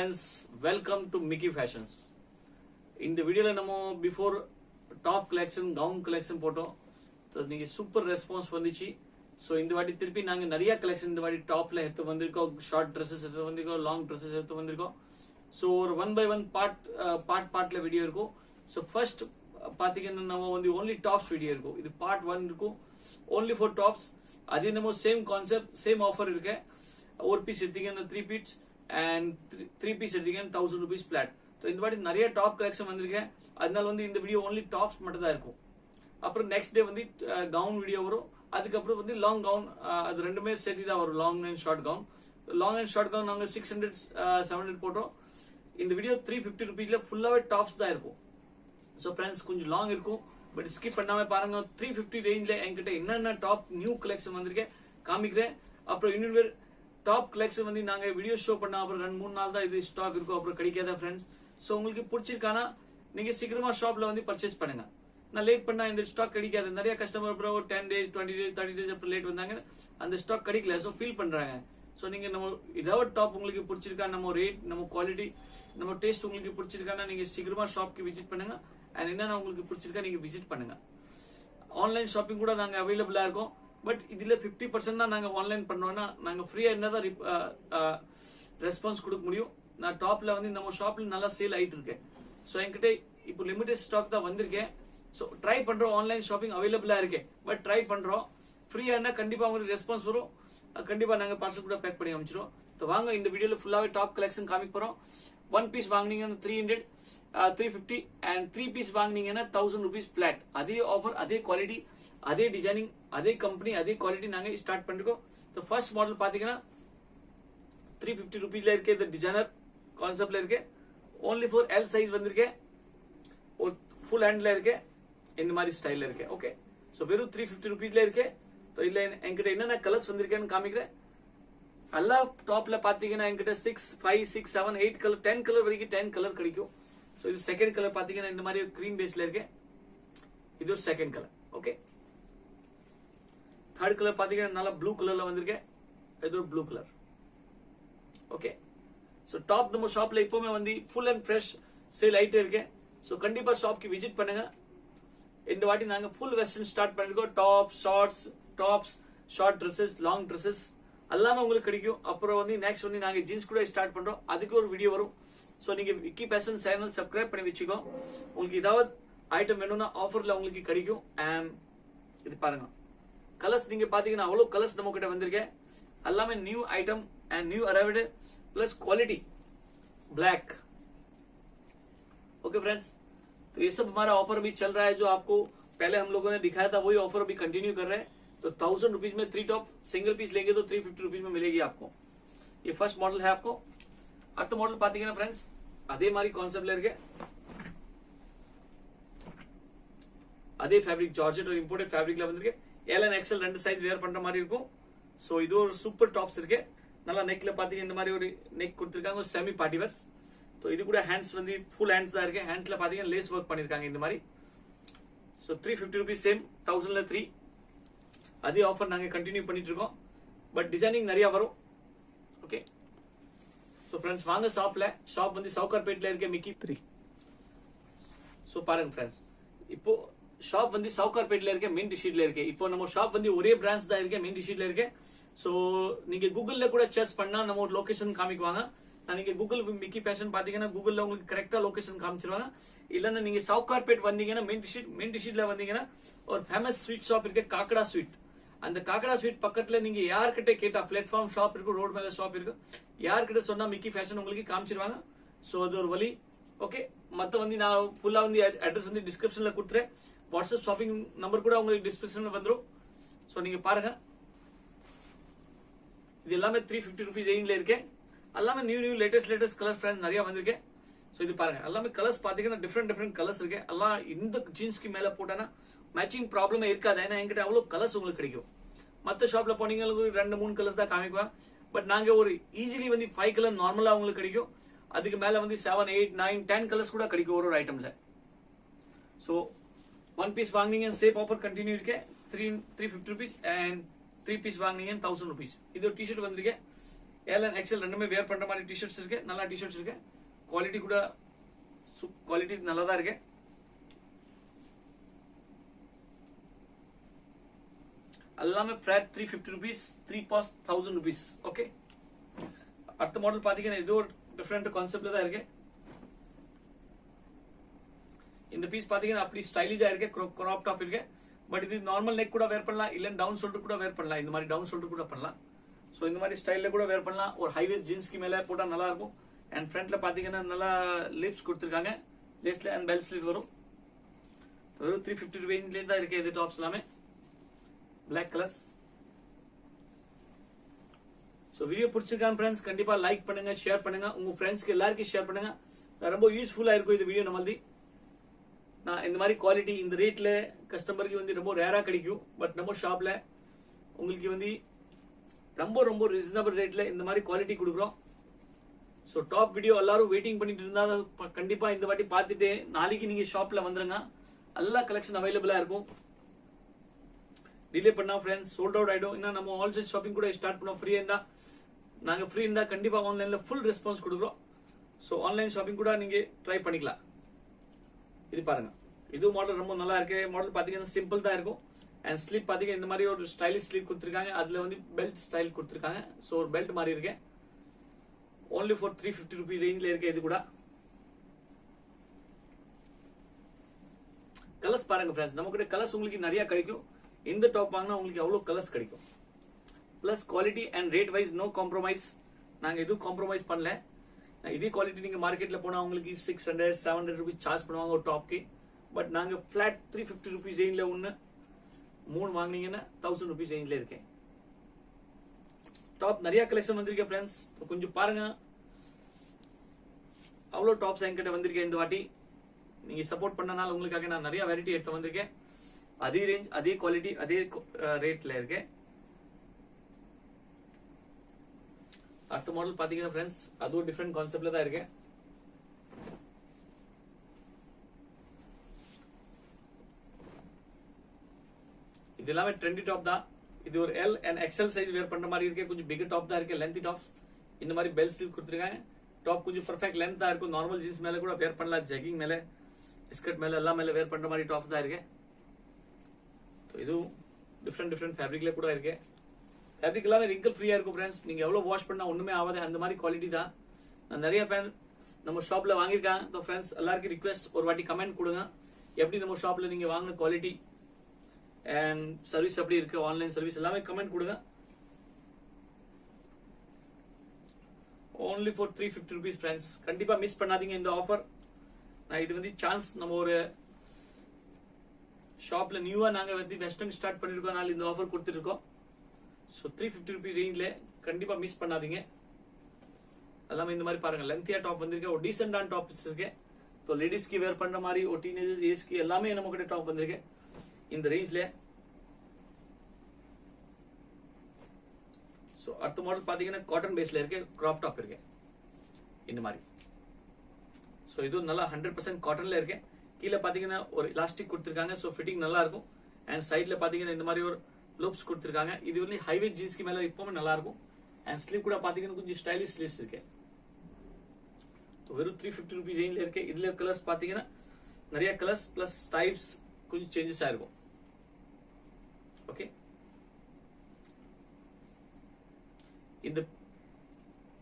friends, welcome to Mickey Fashions. இந்த வீடியோல நம்ம before top collection gown collection போட்டோம். நீங்க சூப்பர் ரெஸ்பான்ஸ் வந்துச்சு. ஸோ இந்த வாட்டி திருப்பி நாங்கள் நிறைய கலெக்ஷன் இந்த வாட்டி டாப்ல எடுத்து வந்திருக்கோம், ஷார்ட் ட்ரெஸ்ஸஸ் எடுத்து வந்திருக்கோம், லாங் ட்ரெஸ்ஸஸ் எடுத்து வந்திருக்கோம். ஸோ ஒரு 1 by 1 பார்ட்ல வீடியோ இருக்கும். ஸோ ஃபர்ஸ்ட் பார்த்தீங்கன்னா நம்ம வந்து ஓன்லி டாப்ஸ் வீடியோ இருக்கும். இது பார்ட் 1 இருக்கும், ஓன்லி ஃபார் டாப்ஸ். அதே நம்ம சேம் கான்செப்ட் சேம் ஆஃபர் இருக்கு. ஒரு பீஸ் எடுத்தீங்கன்னா 3 பீஸ் அண்ட் 3 பீஸ் எடுத்தீங்கன்னா 1000 rupees பிளாட். ஸோ இந்த வாட்டி நிறைய டாப் கலெக்ஷன் வந்திருக்கேன். அதனால வந்து இந்த வீடியோ ஓன்லி டாப்ஸ் மட்டும் தான் இருக்கும். அப்புறம் நெக்ஸ்ட் டே வந்து கவுன் வீடியோ வரும். அதுக்கப்புறம் வந்து லாங் கவுன், அது ரெண்டுமே சேர்த்து தான் வரும், long and short gown. Long and short gown நாங்கள் 600 700 போட்டோம். இந்த வீடியோ 350 rupeesல ஃபுல்லாவே டாப்ஸ் தான் இருக்கும். ஸோ ஃப்ரெண்ட்ஸ் கொஞ்சம் லாங் இருக்கும், பட் ஸ்கிப் பண்ணாம பாருங்க. 350 ரேஞ்சில் என்கிட்ட என்னென்ன டாப் நியூ கலெக்ஷன் வந்திருக்கேன் காமிக்கிறேன். அப்புறம் இன்னொரு டாப் கலெக்ஷன் வந்து நாங்க வீடியோ ஷோ பண்ண அப்புறம் 2-3 நாள் தான் இது ஸ்டாக் இருக்கும், அப்புறம் கிடைக்காத ஃப்ரெண்ட்ஸ். ஸோ உங்களுக்கு பிடிச்சிருக்கானா நீங்க சீக்கிரமா ஷாப்ல வந்து பர்ச்சேஸ் பண்ணுங்க. நான் லேட் பண்ணா இந்த ஸ்டாக் கிடைக்காது. நிறைய கஸ்டமர் அப்புறம் 10 days 20 days 30 days அப்புறம் லேட் வந்தாங்க, அந்த ஸ்டாக் கிடைக்கல. ஸோ ஃபீல் பண்றாங்க. ஸோ நீங்க நம்ம ஏதாவது டாப் உங்களுக்கு பிடிச்சிருக்கா, நம்ம ரேட், நம்ம குவாலிட்டி, நம்ம டேஸ்ட் உங்களுக்கு பிடிச்சிருக்கானா நீங்க சீக்கிரமா ஷாப்க்கு விசிட் பண்ணுங்க. அண்ட் என்னன்னா உங்களுக்கு பிடிச்சிருக்கா நீங்க விசிட் பண்ணுங்க. ஆன்லைன் ஷாப்பிங் கூட நாங்க அவைலபிளா இருக்கோம். பட் இதுல 50% தான் நாங்க ஆன்லைன் பண்ணோம்னா நாங்க ஃப்ரீயா என்னதான் ரெஸ்பான்ஸ் கொடுக்க முடியும். நான் டாப்ல வந்து நம்ம ஷாப்ல நல்லா சேல் ஆயிட்டு இருக்கேன். ஸோ என்கிட்ட இப்போ லிமிடெட் ஸ்டாக் தான் வந்திருக்கேன். ஸோ ட்ரை பண்றோம், ஆன்லைன் ஷாப்பிங் அவைலபிளா இருக்கேன். பட் ட்ரை பண்றோம், ஃப்ரீயா என்ன கண்டிப்பா உங்களுக்கு ரெஸ்பான்ஸ் வரும். கண்டிப்பா நாங்க பார்சல் கூட பேக் பண்ணி அமைச்சிரும். வாங்க இந்த வீடியோல ஃபுல்லாவே டாப் கலெக்ஷன் காமிக்க போறோம். 1 பீஸ் வாங்குனீங்கன்னா 300 350 அண்ட் 3 பீஸ் வாங்குனீங்கன்னா 1000 rupees பிளாட். அதே ஆஃபர், அதே குவாலிட்டி, அதே டிசைனிங், அதே கம்பெனி, அதே குவாலிட்டி நாங்க ஸ்டார்ட் பண்ணிருக்கோம். ஃபர்ஸ்ட் மாடல் பாத்தீங்கன்னா 350 rupeesல இருக்கு. இந்த டிசைனர் கான்செப்ட்ல இருக்கு. ஓன்லி ஃபார் எல் சைஸ் வந்திருக்கு. ஒரு ஃபுல் ஹேண்ட்ல இருக்கு, இந்த மாதிரி ஸ்டைல்ல இருக்கு. ஓகே, சோ வெறும் 350 rupeesல இருக்கு. இல்ல என்கிட்ட என்னென்ன கலர்ஸ் வந்திருக்கேன்னு காமிக்கிறேன். எல்லா டாப்ல பாத்தீங்கன்னா என்கிட்ட 6 5 6 7 8 கலர் 10 கலர் வரைக்கும் 10 கலர் கிடைக்கும். சோ இது செகண்ட் கலர் பாத்தீங்கன்னா இந்த மாதிரி கிரீம் பேஸ்ல இருக்கு. இது ஒரு second colour. Okay, third colour பாத்தீங்கன்னா நல்லா ப்ளூ கலர்ல வந்திருக்கு. இது ஒரு blue colour. Okay, so top நம்ம ஷாப்ல இப்பவுமே வந்து ஃபுல் அண்ட் ஃப்ரெஷ் சேல் ஆயிட்டே இருக்கு. சோ கண்டிப்பா ஷாப்க்கு விசிட் பண்ணுங்க. இந்த வாட்டி நாங்க ஃபுல் வெஸ்டர்ன் ஸ்டார்ட் பண்ணிருக்கோம். Top, shorts, tops, short dresses, long dresses எல்லாமே உங்களுக்கு கிடைக்கும். அப்புறம் வந்து நெக்ஸ்ட் வந்து நாங்க ஜீன்ஸ் கூட ஸ்டார்ட் பண்றோம், அதுக்கு ஒரு வீடியோ வரும். சோ நீங்க விக்கி ஃபேஷன் சேனல் சப்ஸ்கிரைப் பண்ணி வச்சுக்கோ. உங்களுக்கு ஏதாவது ஐட்டம் வேணும்னா ஆஃபர்ல உங்களுக்கு கிடைக்கும். அண்ட் இது பாருங்க, கலர்ஸ் நீங்க பாத்தீங்கன்னா அவ்வளவு கலர்ஸ் நம்ம கிட்ட வந்திருக்கேன். எல்லாமே new item and new arrived plus quality black. Okay friends, तो ये सब हमारा ऑफर अभी चल रहा है. जो आपको पहले हम लोगों ने दिखाया था वही ऑफर अभी कंटिन्यू कर रहे हैं. तो 1000 rupees में 3 टॉप सिंगल पीस लेंगे तो 350 rupees में मिलेगी आपको. ये फर्स्ट मॉडल है. आपको அடுத்த மாடல் பாத்தீங்கன்னா फ्रेंड्स அதே மாதிரி கான்செப்ட்ல இருக்கு. அதே ஃபேப்ரிக் ஜார்ஜெட் ஒரு இம்போர்ட்டட் ஃபேப்ரிக்ல வந்திருக்கு. L and XL ரெண்டு சைஸ் வேர் பண்ற மாதிரி இருக்கும். சோ இது ஒரு சூப்பர் டாப்ஸ் இருக்கு. நல்லா நெக்ல பாத்தீங்க இந்த மாதிரி ஒரு நெக் கொடுத்திருக்காங்க, ஒரு செமி பார்ட்டி வேர்ஸ். तो இது கூட ஹேண்ட்ஸ் வந்து ஃபுல் ஹேண்ட்ஸ் தான் இருக்கு. ஹேண்ட்ல பாத்தீங்க லேஸ் வர்க் பண்ணிருக்காங்க இந்த மாதிரி. சோ 350 rupees சேம் 1000ல 3. அதே ஆஃபர் நாங்க கண்டினியூ பண்ணிட்டு இருக்கோம். பட் டிசைனிங் நிறைய வரும். ஓகே, சோ फ्रेंड्स வாங்க ஷாப்ல. ஷாப் வந்து சவுகார்பேட்ல இருக்கு, மிக்கி 3. சோ பாருங்க फ्रेंड्स, இப்போ ஷாப் வந்து சவுகார்பேட்ல இருக்க, மெயின் டிஸ்ட்ரிக்ட்ல இருக்கு. இப்போ நம்ம ஷாப் வந்து ஒரே பிரான்ச் தான் இருக்கு, மெயின் டிஸ்ட்ரிக்ட்ல இருக்கு. சோ நீங்க கூகுள்ல கூட சர்ச் பண்ணா நம்ம ஒரு லொகேஷன் காமிக்குவாங்க. நீங்க கூகுள் மிக்கி ஃபேஷன் பாத்தீங்கன்னா கூகுள்ல உங்களுக்கு கரெக்டா லொகேஷன் காமிச்சிருவாங்க. இல்லன்னா நீங்க சவுகார்பேட் வந்தீங்கன்னா மெயின் டிஸ்ட்ரிக்ட்ல வந்தீங்கன்னா ஒரு ஃபேமஸ் ஸ்வீட் ஷாப் இருக்கு, காக்கடா ஸ்வீட். அந்த காக்கடா ஸ்வீட் பக்கத்துல நீங்க யார்கிட்ட கேட்டா பிளாட்ஃபார்ம் ஷாப் இருக்கு, ரோட் மேல ஷாப் இருக்கு, யார்கிட்ட சொன்னா மிக்கி ஃபேஷன் உங்களுக்கு காமிச்சிருவாங்க. சோ அது ஒரு வழி. ஓகே, மத்த வந்து நான் ஃபுல்லா வந்து அட்ரஸ் வந்து டிஸ்கிரிப்ஷன்ல கொடுத்துறேன். வாட்ஸ்அப் ஷாப்பிங் நம்பர் கூட உங்களுக்கு டிஸ்கிரிப்ஷன்ல வந்துரும். சோ நீங்க பாருங்க. இது எல்லாமே 350 rupees ரேஞ்சில இருக்கு. எல்லாமே நியூ லேட்டஸ்ட் கலர் ஃப்ரெண்ட்ஸ் நிறைய வந்திருக்கு. சோ இது பாருங்க, எல்லாமே கலர்ஸ் பாத்தீங்கன்னா டிஃப்ரெண்ட் கலர்ஸ் இருக்கு. எல்லாம் இந்த ஜீன்ஸ்க்கு மேல போட்டானா மேட்சிங் ப்ராப்ளமே இருக்காது. ஏன்னா என்கிட்ட அவ்வளவு கலர்ஸ் உங்களுக்கு கிடைக்கும். மத்த ஷாப்ல போனீங்கன்னா 2-3 கலர்ஸ் தான் காமிக்குவாங்க. பட் நாங்க ஒரு ஈஸிலி வந்து 5 கலர் நார்மலா உங்களுக்கு கிடைக்கும். அதுக்கு மேல வந்து 7 8 9 10 கலர்ஸ் கூட கிடைக்கும் ஒரு ஐட்டம்ல. சோ 1 பீஸ் வாங்குனீங்க சேஃப் ஆஃபர் கண்டினியூ இருக்கு. 350 rupees அண்ட் 3 பீஸ் வாங்குனீங்க 1000 rupees. இது ஒரு டி-ஷர்ட் வந்திருக்கு. எல் அண்ட் எக்ஸ்எல் ரெண்டுமே வேர் பண்ற மாதிரி டிஷர்ட்ஸ் இருக்கு. நல்லா டிஷர்ட்ஸ் இருக்கு. குவாலிட்டி கூட குவாலிட்டி நல்லா தான் இருக்கு. எல்லாமே flat 350 rupees, 3 pass 1000 rupees. Okay, அடுத்த மாடல் பாத்தீங்கன்னா இது ஒரு டிஃபரெண்ட் கான்செப்ட்ல தான் இருக்கு. இந்த பீஸ் பாத்தீங்கன்னா அப்படி ஸ்டைலிஷா இருக்கு. கிராப் டாப் இருக்கு. பட் இது நார்மல் நெக் கூட வேர் பண்ணலாம், இல்ல டவுன் ஷோல்டர் கூட வேர் பண்ணலாம். இந்த மாதிரி டவுன் ஷோல்டர் கூட பண்ணலாம். சோ இந்த மாதிரி ஸ்டைல்ல கூட வேர் பண்ணலாம். ஒரு ஹைவேஸ் ஜீன்ஸ்க்கு மேல போட்டா நல்லா இருக்கும். அண்ட் ஃப்ரண்ட்ல பாத்தீங்கன்னா நல்லா லிப்ஸ் கொடுத்திருக்காங்க. லேஸ்ல அண்ட் பெல் ஸ்லீவ் வரும். வெறும் 350 ரேஞ்ச்ல தான் இருக்கு இது டாப்ஸ் எல்லாமே. Black colors. சோ வீடியோ பிடிச்சிருக்காங்க फ्रेंड्स, கண்டிப்பா லைக் பண்ணுங்க, ஷேர் பண்ணுங்க, உங்க ஃப்ரெண்ட்ஸ்க்கு எல்லாருக்கும் ஷேர் பண்ணுங்க. ரொம்ப யூஸ்ஃபுல்லா இருக்கும் இந்த வீடியோ நம்மளுது. நான் இந்த மாதிரி குவாலிட்டி இந்த ரேட்ல கஸ்டமருக்கு வந்து ரொம்ப ரேரா கிடைக்கும். பட் நம்ம ஷாப்ல உங்களுக்கு வந்து ரொம்ப ரொம்ப ரீசனபிள் ரேட்ல இந்த மாதிரி குவாலிட்டி கொடுக்குறோம். சோ டாப் வீடியோ எல்லாரும் வெயிட்டிங் பண்ணிட்டு இருந்தா கண்டிப்பா இந்த வாட்டி பார்த்துட்டு நாளைக்கு நீங்க ஷாப்ல வந்துருங்க. எல்லா கலெக்ஷன் அவைலபிளா இருக்கும். டிலே பண்ணா ஃப்ரெண்ட்ஸ் சோல்ட் அவுட் ஆயிடும். இன்னும் நம்ம ஆன்லைன் ஷாப்பிங் கூட ஸ்டார்ட் பண்ணோம். ஃப்ரீ இருந்தா நாங்க ஃப்ரீ இருந்தா கண்டிப்பா ஆன்லைன்ல ஃபுல் ரெஸ்பான்ஸ் கொடுக்குறோம். சோ ஆன்லைன் ஷாப்பிங் கூட நீங்க ட்ரை பண்ணிக்கலாம். இது பாருங்க, இது மாடல் ரொம்ப நல்லா இருக்கு. மாடல் பாத்தீங்கன்னா சிம்பிள் தான் இருக்கும். அண்ட் ஸ்லீப் பாத்தீங்கன்னா இந்த மாதிரி ஒரு ஸ்டைலிஷ் ஸ்லீப் கொடுத்திருக்காங்க. அதுல வந்து பெல்ட் ஸ்டைல் கொடுத்திருக்காங்க. சோ ஒரு பெல்ட் மாதிரி இருக்கு. only for 350 rupees ரேஞ்ச்ல இருக்கு. இது கூட கலர்ஸ் பாருங்க ஃப்ரெண்ட்ஸ், நம்ம கிட்ட கலர்ஸ் உங்களுக்கு நிறைய கிடைக்கும். இந்த டாப் வாங்கினா உங்களுக்கு அவ்வளவு கலர்ஸ் கிடைக்கும். Plus quality and rate wise no compromise. நாங்க எதுவும் காம்ப்ரமைஸ் பண்ணல. இதே குவாலிட்டி நீங்க மார்க்கெட்ல போனா உங்களுக்கு 600-700 rupees சார்ஜ் பண்ணுவாங்க ஒரு டாப்க்கு. பட் நாங்க பிளாட் 350 rupees ரேஞ்ச்ல ஒன்னு 3 வாங்குனீங்கன்னா 1000 rupees ரேஞ்ச்ல இருக்கேன். டாப் நிறைய கலெக்ஷன் வந்திருக்கேன் ஃப்ரெண்ட்ஸ், கொஞ்சம் பாருங்க. அவ்வளவு டாப்ஸ் என்கிட்ட வந்திருக்கேன் இந்த வாட்டி. நீங்க சப்போர்ட் பண்ணனால உங்களுக்காக நான் நிறைய வெரைட்டி எடுத்து வந்திருக்கேன். அதே ரேஞ்ச், அதே குவாலிட்டி, அதே ரேட்ல இருக்கு. அடுத்த மாடல் பாத்தீங்கன்னா ஃப்ரெண்ட்ஸ் அதுவும் டிஃபரெண்ட் கான்செப்ட்ல தான் இருக்கு. இது எல்லாமே ட்ரெண்டி டாப் தான். இது ஒரு எல் அண்ட் எக்ஸ்எல் சைஸ் வேர் பண்ற மாதிரி இருக்கு. கொஞ்சம் பிகர் டாப் தான் இருக்கு. லென்த்தி டாப்ஸ் இந்த மாதிரி பெல் ஸ்லீவ் கொடுத்துருக்காங்க. டாப் கொஞ்சம் பர்ஃபெக்ட் லென்த்தா இருக்கும். நார்மல் ஜீன்ஸ் மேல கூட வேர் பண்ணலாம். ஜெகிங் மேல, ஸ்கர்ட் மேல எல்லாம் மேல வேர் பண்ற மாதிரி டாப்ஸ் தான் இருக்கு. இதுவும் டிஃப்ரெண்ட் ஃபேப்ரிக்ல கூட இருக்கு. ஃபேப்ரிக் எல்லாமே ரிங்கிள் ஃப்ரீயா இருக்கும் ஃப்ரெண்ட்ஸ். நீங்க எவ்வளவு வாஷ் பண்ணா ஒண்ணுமே ஆகாது. அந்த மாதிரி குவாலிட்டி தான். நான் நிறைய பேர் நம்ம ஷாப்ல வாங்கியிருக்காங்க. ஃப்ரெண்ட்ஸ் எல்லாருக்கும் ரிக்வெஸ்ட், ஒரு வாட்டி கமெண்ட் கொடுங்க. எப்படி நம்ம ஷாப்ல நீங்க வாங்கின குவாலிட்டி அண்ட் சர்வீஸ் எப்படி இருக்கு, ஆன்லைன் சர்வீஸ் எல்லாமே கமெண்ட் கொடுங்க. only for 350 rupees friends. கண்டிப்பா மிஸ் பண்ணாதீங்க இந்த ஆஃபர். நான் இது வந்து சான்ஸ், நம்ம ஒரு ஷாப்ல நியூவா நாங்க வந்து வெஸ்டர்ன் ஸ்டார்ட் பண்ணிருக்கோம். நாள் இந்த ஆஃபர் கொடுத்துருக்கோம். சோ 350 rupees ரேஞ்ச்ல கண்டிப்பா மிஸ் பண்ணாதீங்க. எல்லாமே இந்த மாதிரி பாருங்க, லென்த்தியா டாப் வந்திருக்கு. ஒரு டீசென்டான டாப்ஸ் இருக்கு. तो லேடிஸ்க்கு வேர் பண்ற மாதிரி, ஒரு டீனேஜர்ஸ் ஏஜ்க்கு எல்லாமே நம்ம கிட்ட டாப் வந்திருக்கு இந்த ரேஞ்ச்ல. சோ அடுத்த மாடல் பாத்தீங்கன்னா காட்டன் பேஸ்ல இருக்கு. கிராப் டாப் இருக்கு இந்த மாதிரி. சோ இது நல்லா 100% காட்டன்ல இருக்கு. கீழே பாத்தீங்கன்னா ஒரு எலாஸ்டிக் கொடுத்திருக்காங்க. சோ ஃபிட்டிங் நல்லா இருக்கும். அண்ட் சைடுல பாத்தீங்கன்னா இந்த மாதிரி ஒரு லூப்ஸ் கொடுத்திருக்காங்க. இது வந்து ஹைவே ஜீன்ஸ்க்கு மேல இப்பவுமே நல்லா இருக்கும். அண்ட் ஸ்லீவ் கூட பாத்தீங்கன்னா கொஞ்சம் ஸ்டைலிஷ் ஸ்லீவ்ஸ் இருக்கு. வெறும் 350 rupees ரேஞ்ச்ல இருக்கு. இதுல கலர்ஸ் பாத்தீங்கன்னா நிறைய கலர்ஸ் பிளஸ் டைப்ஸ் கொஞ்சம் சேஞ்சஸ் ஆயிருக்கும். ஓகே,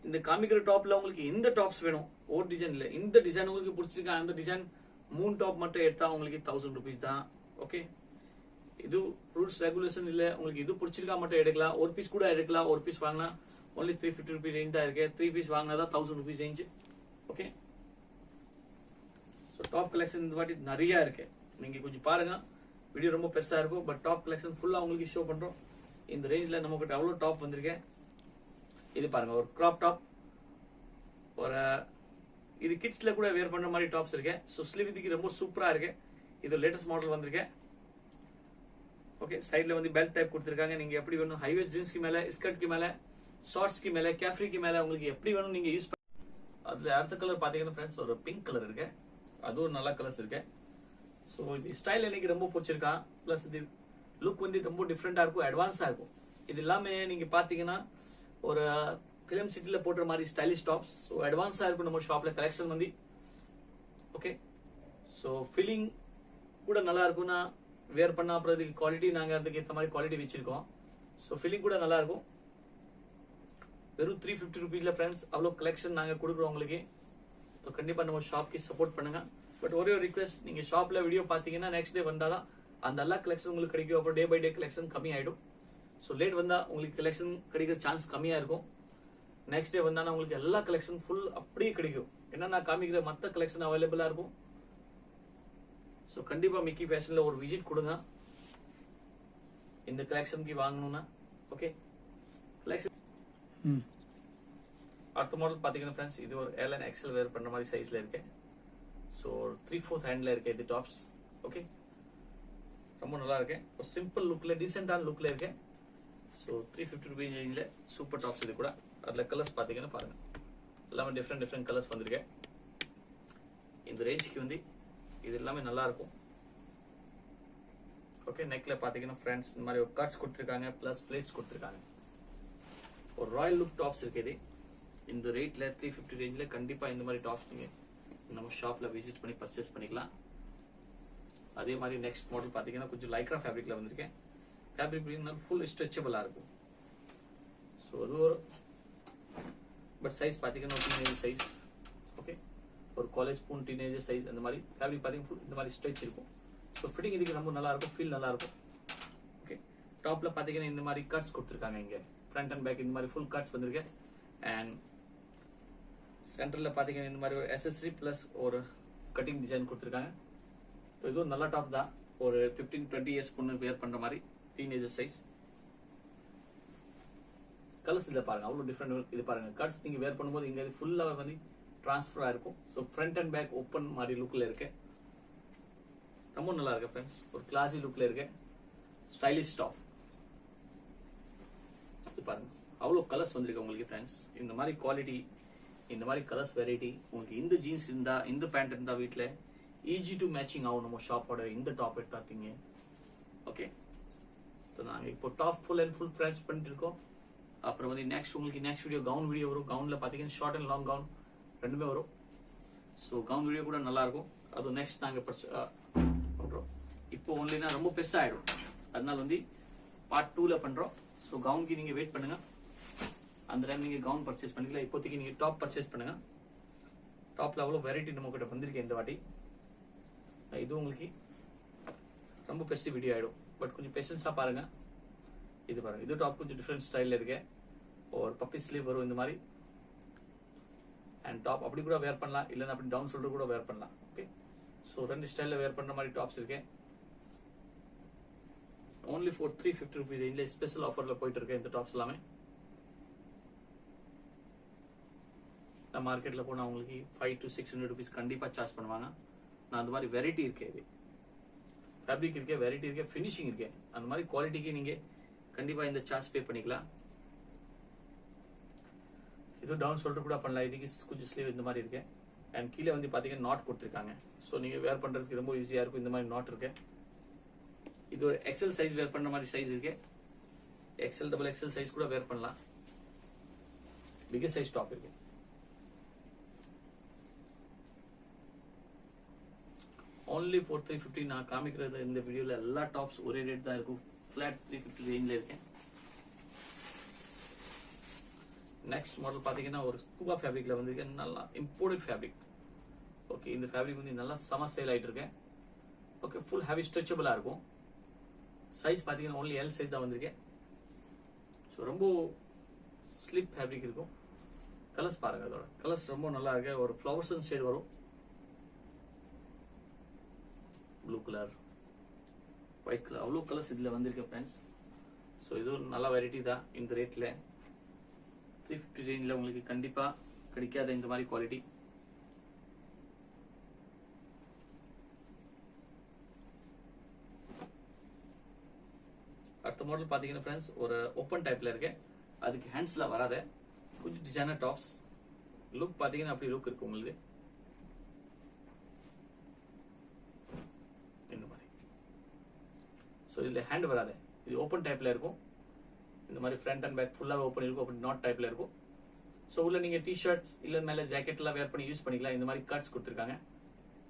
இந்த காமிக்கிற டாப்ல உங்களுக்கு எந்த டாப்ஸ் வேணும், ஒரு டிசைன் இல்ல, இந்த டிசைன் உங்களுக்கு பிடிச்சிருக்கா அந்த டிசைன் 3 டாப் மட்டும் எடுத்தா உங்களுக்கு 1000 rupees தான். ஓகே, இது ரூல்ஸ் ரெகுலேஷன் இல்ல. உங்களுக்கு இது பிடிச்சிருக்கா மட்டும் எடுக்கலாம். ஒரு பீஸ் கூட எடுக்கலாம். ஒரு பீஸ் வாங்கினா only 350 rupees ரேஞ்ச் தான் இருக்கு. 3 பீஸ் வாங்கினா தான் 1000 rupees range. Okay, so top collection இந்த வாட்டி நிறைய இருக்கு. நீங்க கொஞ்சம் பாருங்க, வீடியோ ரொம்ப பெருசா இருக்கும். பட் டாப் கலெக்ஷன் ஃபுல்லா உங்களுக்கு ஷோ பண்றோம். இந்த ரேஞ்ச்ல நம்ம கிட்ட அவ்வளவு டாப் வந்திருக்கு. இது பாருங்க, ஒரு கிராப் டாப், ஒரு இது கிட்ஸ்ல கூட வேர் பண்ற மாதிரி டாப்ஸ் இருக்கு. சோ ஸ்லீவ் இதுக்கு ரொம்ப சூப்பரா இருக்கு. இது லேட்டஸ்ட் மாடல் வந்திருக்கு. ஓகே, சைடுல வந்து பெல்ட் டைப் கொடுத்திருக்காங்க. நீங்க எப்படி வேணும், ஹைவேஸ் ஜீன்ஸ்க்கு மேல, ஸ்கர்ட்க்கு மேல, ஷார்ட்ஸ்க்கு மேல, கேஃப்ரிக்கு மேல உங்களுக்கு எப்படி வேணும் நீங்க யூஸ். அதுல அடுத்த கலர் பாத்தீங்கன்னா ஃப்ரெண்ட்ஸ் ஒரு பிங்க் கலர் இருக்கு. அதுவும் நல்ல கலர்ஸ் இருக்கு. சோ இது ஸ்டைல் எனக்கு ரொம்ப பிடிச்சிருக்கா. பிளஸ் இது லுக் வந்து ரொம்ப டிஃப்ரெண்டா இருக்கும், அட்வான்ஸா இருக்கும். இது எல்லாமே நீங்க பாத்தீங்கன்னா ஒரு ஃபிலிம் சிட்டில போடுற மாதிரி ஸ்டைலிஷ் டாப்ஸ். ஸோ அட்வான்ஸா இருக்கும் நம்ம ஷாப்ல கலெக்ஷன் வந்து. ஓகே, ஸோ ஃபில்லிங் கூட நல்லா இருக்கும்னா வேர் பண்ண அப்புறம் இதுக்கு குவாலிட்டி நாங்கள் அதுக்கு ஏற்ற மாதிரி குவாலிட்டி வச்சிருக்கோம். ஸோ ஃபில்லிங் கூட நல்லா இருக்கும். வெறும் 350 rupeesல ஃப்ரெண்ட்ஸ் அவ்வளோ கலெக்ஷன் நாங்கள் கொடுக்குறோம் உங்களுக்கு. ஸோ கண்டிப்பாக நம்ம ஷாப்க்கு சப்போர்ட் பண்ணுங்க. பட் ஒரே ஒரு ரிக்வெஸ்ட், நீங்கள் ஷாப்பில் வீடியோ பார்த்தீங்கன்னா நெக்ஸ்ட் டே வந்தால் தான் அந்த எல்லா கலெக்ஷன் உங்களுக்கு கிடைக்கும். அப்புறம் டே பை டே கலெக்ஷன் கம்மி ஆகிடும். ஸோ லேட் வந்தால் உங்களுக்கு கலெக்ஷன் கிடைக்கிற சான்ஸ் கம்மியாக இருக்கும். நெக்ஸ்ட் டே வந்தால் உங்களுக்கு எல்லா கலெக்ஷன் ஃபுல் அப்படியே கிடைக்கும். ஏன்னா நான் காமிக்கிற மற்ற கலெக்ஷன் அவைலபிளாக இருக்கும். ஸோ கண்டிப்பாக மிக்கி ஃபேஷனில் ஒரு விசிட் கொடுங்க இந்த கலெக்ஷனுக்கு வாங்கணும்னா. ஓகே, கலெக்ஷன் அடுத்த மாடல் பார்த்தீங்கன்னா ஃப்ரெண்ட்ஸ் இது ஒரு L and XL வேர் பண்ணுற மாதிரி சைஸில் இருக்கு. ஸோ 3/4 ஹேண்டில் இருக்கு இது டாப்ஸ். ஓகே, ரொம்ப நல்லா இருக்கு. ஒரு சிம்பிள் லுக்கில் டீசெண்டான லுக்கில் இருக்கு. ஸோ 350 rupees ரேஞ்சில் சூப்பர் டாப்ஸ் இது கூட. அதில் கலர்ஸ் பார்த்தீங்கன்னா பாருங்க, எல்லாமே டிஃப்ரெண்ட் கலர்ஸ் வந்திருக்கேன். இந்த ரேஞ்சுக்கு வந்து இது எல்லாமே நல்லா இருக்கும். ஓகே, நெக்ல பார்த்தீங்கன்னா ஃப்ரெண்ட்ஸ் இந்த மாதிரி ஒரு கட்ஸ் கொடுத்துருக்காங்க, ப்ளஸ் ஃபிளேட்ஸ் கொடுத்துருக்காங்க. ஒரு ராயல் லுக் டாப்ஸ் இருக்கு இது. இந்த ரேட்ல 350 ரேஞ்சில் கண்டிப்பாக இந்த மாதிரி டாப்ஸ் நீங்கள் நம்ம ஷாப்பில் விசிட் பண்ணி பர்ச்சேஸ் பண்ணிக்கலாம். அதே மாதிரி நெக்ஸ்ட் மாடல் பார்த்தீங்கன்னா கொஞ்சம் லைக்ரா ஃபேப்ரிக்ல வந்திருக்கேன். ஃபேப்ரிக் ஃபுல் ஸ்ட்ரெச்சபிளாக இருக்கும். ஸோ அது ஒரு பட் சைஸ் பார்த்தீங்கன்னா டீனேஜ் சைஸ். ஓகே, ஒரு காலேஜ் ஸ்பூன் டீனேஜர் சைஸ் அந்த மாதிரி ஃபேப்ரிக் பார்த்தீங்கன்னா ஃபுல் இந்த மாதிரி ஸ்ட்ரெச் இருக்கும். ஸோ ஃபிட்டிங் இதுக்கு ரொம்ப நல்லா இருக்கும், ஃபீல் நல்லா இருக்கும். ஓகே, டாப்ல பார்த்தீங்கன்னா இந்த மாதிரி கட்ஸ் கொடுத்துருக்காங்க. இங்கே ஃப்ரண்ட் அண்ட் பேக் இந்த மாதிரி ஃபுல் கட்ஸ் வந்திருக்கு. அண்ட் சென்டர்ல பார்த்தீங்கன்னா இந்த மாதிரி ஒரு accessory ப்ளஸ் ஒரு கட்டிங் டிசைன் கொடுத்துருக்காங்க. ஸோ இது ஒரு நல்ல டாப் தான். ஒரு 15-20 இயர்ஸ் பொண்ணு வேர் பண்ற மாதிரி டீனேஜர் சைஸ். கலர்ஸ் இதில் பாருங்க, அவ்வளோ டிஃப்ரெண்ட். இது பாருங்க, கட்ஸ் நீங்க வேர் பண்ணும்போது இங்க ஃபுல்லாக வந்து டிரான்ஸ்ஃபர் ஆயிருக்கும். So front and back open மாதிரி லுக்ல இருக்கு. ரொம்ப நல்லா இருக்கு ஃப்ரெண்ட்ஸ், ஒரு கிளாசி லுக்ல இருக்கு. Stylish top. இது பாருங்க, அவ்வளோ கலர்ஸ் வந்திருக்கு உங்களுக்கு ஃப்ரெண்ட்ஸ். இந்த மாதிரி குவாலிட்டி, இந்த மாதிரி கலர்ஸ் வெரைட்டி உங்களுக்கு இந்த ஜீன்ஸ் இருந்தா இந்த பேண்ட் இருந்தா வீட்டில் ஈஸி டு மேட்சிங் ஆகும். நம்ம ஷாப்போட இந்த டாப் எடுத்தாத்தீங்க. ஓகே, ஸோ நாங்கள் இப்போ top full and full price பண்ணிட்டு இருக்கோம். அப்புறம் வந்து உங்களுக்கு நெக்ஸ்ட் வீடியோ கவுன் வீடியோ வரும். கவுனில் பார்த்தீங்கன்னா ஷார்ட் அண்ட் லாங் கவுன் ரெண்டுமே வரும். ஸோ கவுன் வீடியோ கூட நல்லா இருக்கும். அது நெக்ஸ்ட் நாங்கள் பண்ணுறோம். இப்போ ஒன்லினா ரொம்ப பெருசாகிடும், அதனால வந்து பார்ட் 2ல பண்ணுறோம். ஸோ கவுனுக்கு நீங்கள் வெயிட் பண்ணுங்க. அந்த டைம் நீங்கள் கவுன் பர்ச்சேஸ் பண்ணிக்கலாம். இப்போதைக்கு நீங்கள் டாப் பர்ச்சேஸ் பண்ணுங்க. டாப்ல அவ்வளோ வெரைட்டி நம்ம கிட்ட வந்திருக்கேன் இந்த வாட்டி. இது உங்களுக்கு ரொம்ப பெருசு வீடியோ ஆகிடும், பட் கொஞ்சம் பேஷன்ஸாக பாருங்க. இது பாருங்க, இது டாப் கொஞ்சம் டிஃப்ரெண்ட் ஸ்டைலில் இருக்கு. ஒரு பப்பி ஸ்லீவ் வரும் இந்த மாதிரி. அண்ட் டாப் அப்படி கூட வேர் பண்ணலாம், இல்லைன்னா அப்படி டவுன் ஷோல்டர் கூட வேர் பண்ணலாம். ஓகே, ஸோ ரெண்டு ஸ்டைலில் வேர் பண்ணுற மாதிரி டாப்ஸ் இருக்கு. only for 350 rupees ரேஞ்சில் ஸ்பெஷல் ஆஃபரில் போயிட்டு இருக்கு இந்த டாப்ஸ் எல்லாமே. மார்க்கெட்டில் போனால் உங்களுக்கு 500 to 600 rupees கண்டிப்பாக சார்ஜ் பண்ணுவாங்க. நான் அந்த மாதிரி வெரைட்டி இருக்கே, இது ஃபேப்ரிக் இருக்கே, வெரைட்டி இருக்கே, ஃபினிஷிங் இருக்கே, அந்த மாதிரி குவாலிட்டிக்கு நீங்கள் கண்டிப்பாக இந்த சார்ஜ் பே பண்ணிக்கலாம். இது டவுன் ஷோல்டர் கூட பண்ணலாம். இதுக்கு கொஞ்சம் ஸ்லீவ் இந்த மாதிரி இருக்கு. அண்ட் கீழே வந்து பார்த்தீங்கன்னா நாட் கொடுத்துருக்காங்க. ஸோ நீங்கள் வேர் பண்ணுறதுக்கு ரொம்ப ஈஸியாக இருக்கும். இந்த மாதிரி நாட் இருக்கு. இது ஒரு எக்ஸல் சைஸ் வேர் பண்ணுற மாதிரி சைஸ் இருக்கு. XL XXL சைஸ் கூட வேர் பண்ணலாம். பிகர் சைஸ் டாப் இருக்கு. only for 350. நான் காமிக்கிறது இந்த வீடியோல எல்லா டாப்ஸ் ஒரே ரேட் தான் இருக்கும். ஃபிளாட் 350 ரேஞ்சில் இருக்கேன். நெக்ஸ்ட் மாடல் பார்த்தீங்கன்னா ஒரு ஸ்கூபா ஃபேப்ரிக்ல வந்திருக்கு. நல்லா இம்போர்ட்டட் ஃபேப்ரிக். ஓகே, இந்த ஃபேப்ரிக் வந்து நல்லா சம சேல் ஆகிட்டு இருக்கேன். ஓகே, ஃபுல் ஹெவி ஸ்ட்ரெச்சபிளாக இருக்கும். சைஸ் பார்த்தீங்கன்னா only L சைஸ் தான் வந்திருக்கேன். ஸோ ரொம்ப ஸ்லிப் ஃபேப்ரிக் இருக்கும். கலர்ஸ் பாருங்க, அதோட கலர்ஸ் ரொம்ப நல்லா இருக்கு. ஒரு ஃப்ளவர்ஸ் அண்ட் ஷேட் வரும். ப்ளூ கலர், ஒயிட் கலர், அவ்வளோ கலர்ஸ் இதில் வந்திருக்கு ஃப்ரெண்ட்ஸ். ஸோ இது ஒரு நல்ல வெரைட்டி தான். இந்த ரேட்டில் 350 ரேஞ்சில் உங்களுக்கு கண்டிப்பாக கிடைக்காத இந்த மாதிரி குவாலிட்டி. அடுத்த மாடல் பார்த்தீங்கன்னா ஃப்ரெண்ட்ஸ் ஒரு ஓப்பன் டைப்பில் இருக்கு. அதுக்கு ஹேண்ட்ஸில் வராத கொஞ்சம் டிசைனர் டாப்ஸ். லுக் பார்த்தீங்கன்னா அப்படி லுக் இருக்கு உங்களுக்கு. ஸோ இதில் ஹேண்ட் வராது, இது ஓப்பன் டைப்பில் இருக்கும். இந்த மாதிரி ஃப்ரண்ட் அண்ட் பேக் ஃபுல்லாக ஓப்பன் இருக்கும். அப்படி நாட் டைப்பில் இருக்கும். ஸோ உள்ள நீங்க டிஷர்ட்ஸ் இல்ல மேல ஜாக்கெட் எல்லாம் வேர் பண்ணி யூஸ் பண்ணிக்கலாம். இந்த மாதிரி கட்ஸ் கொடுத்துருக்காங்க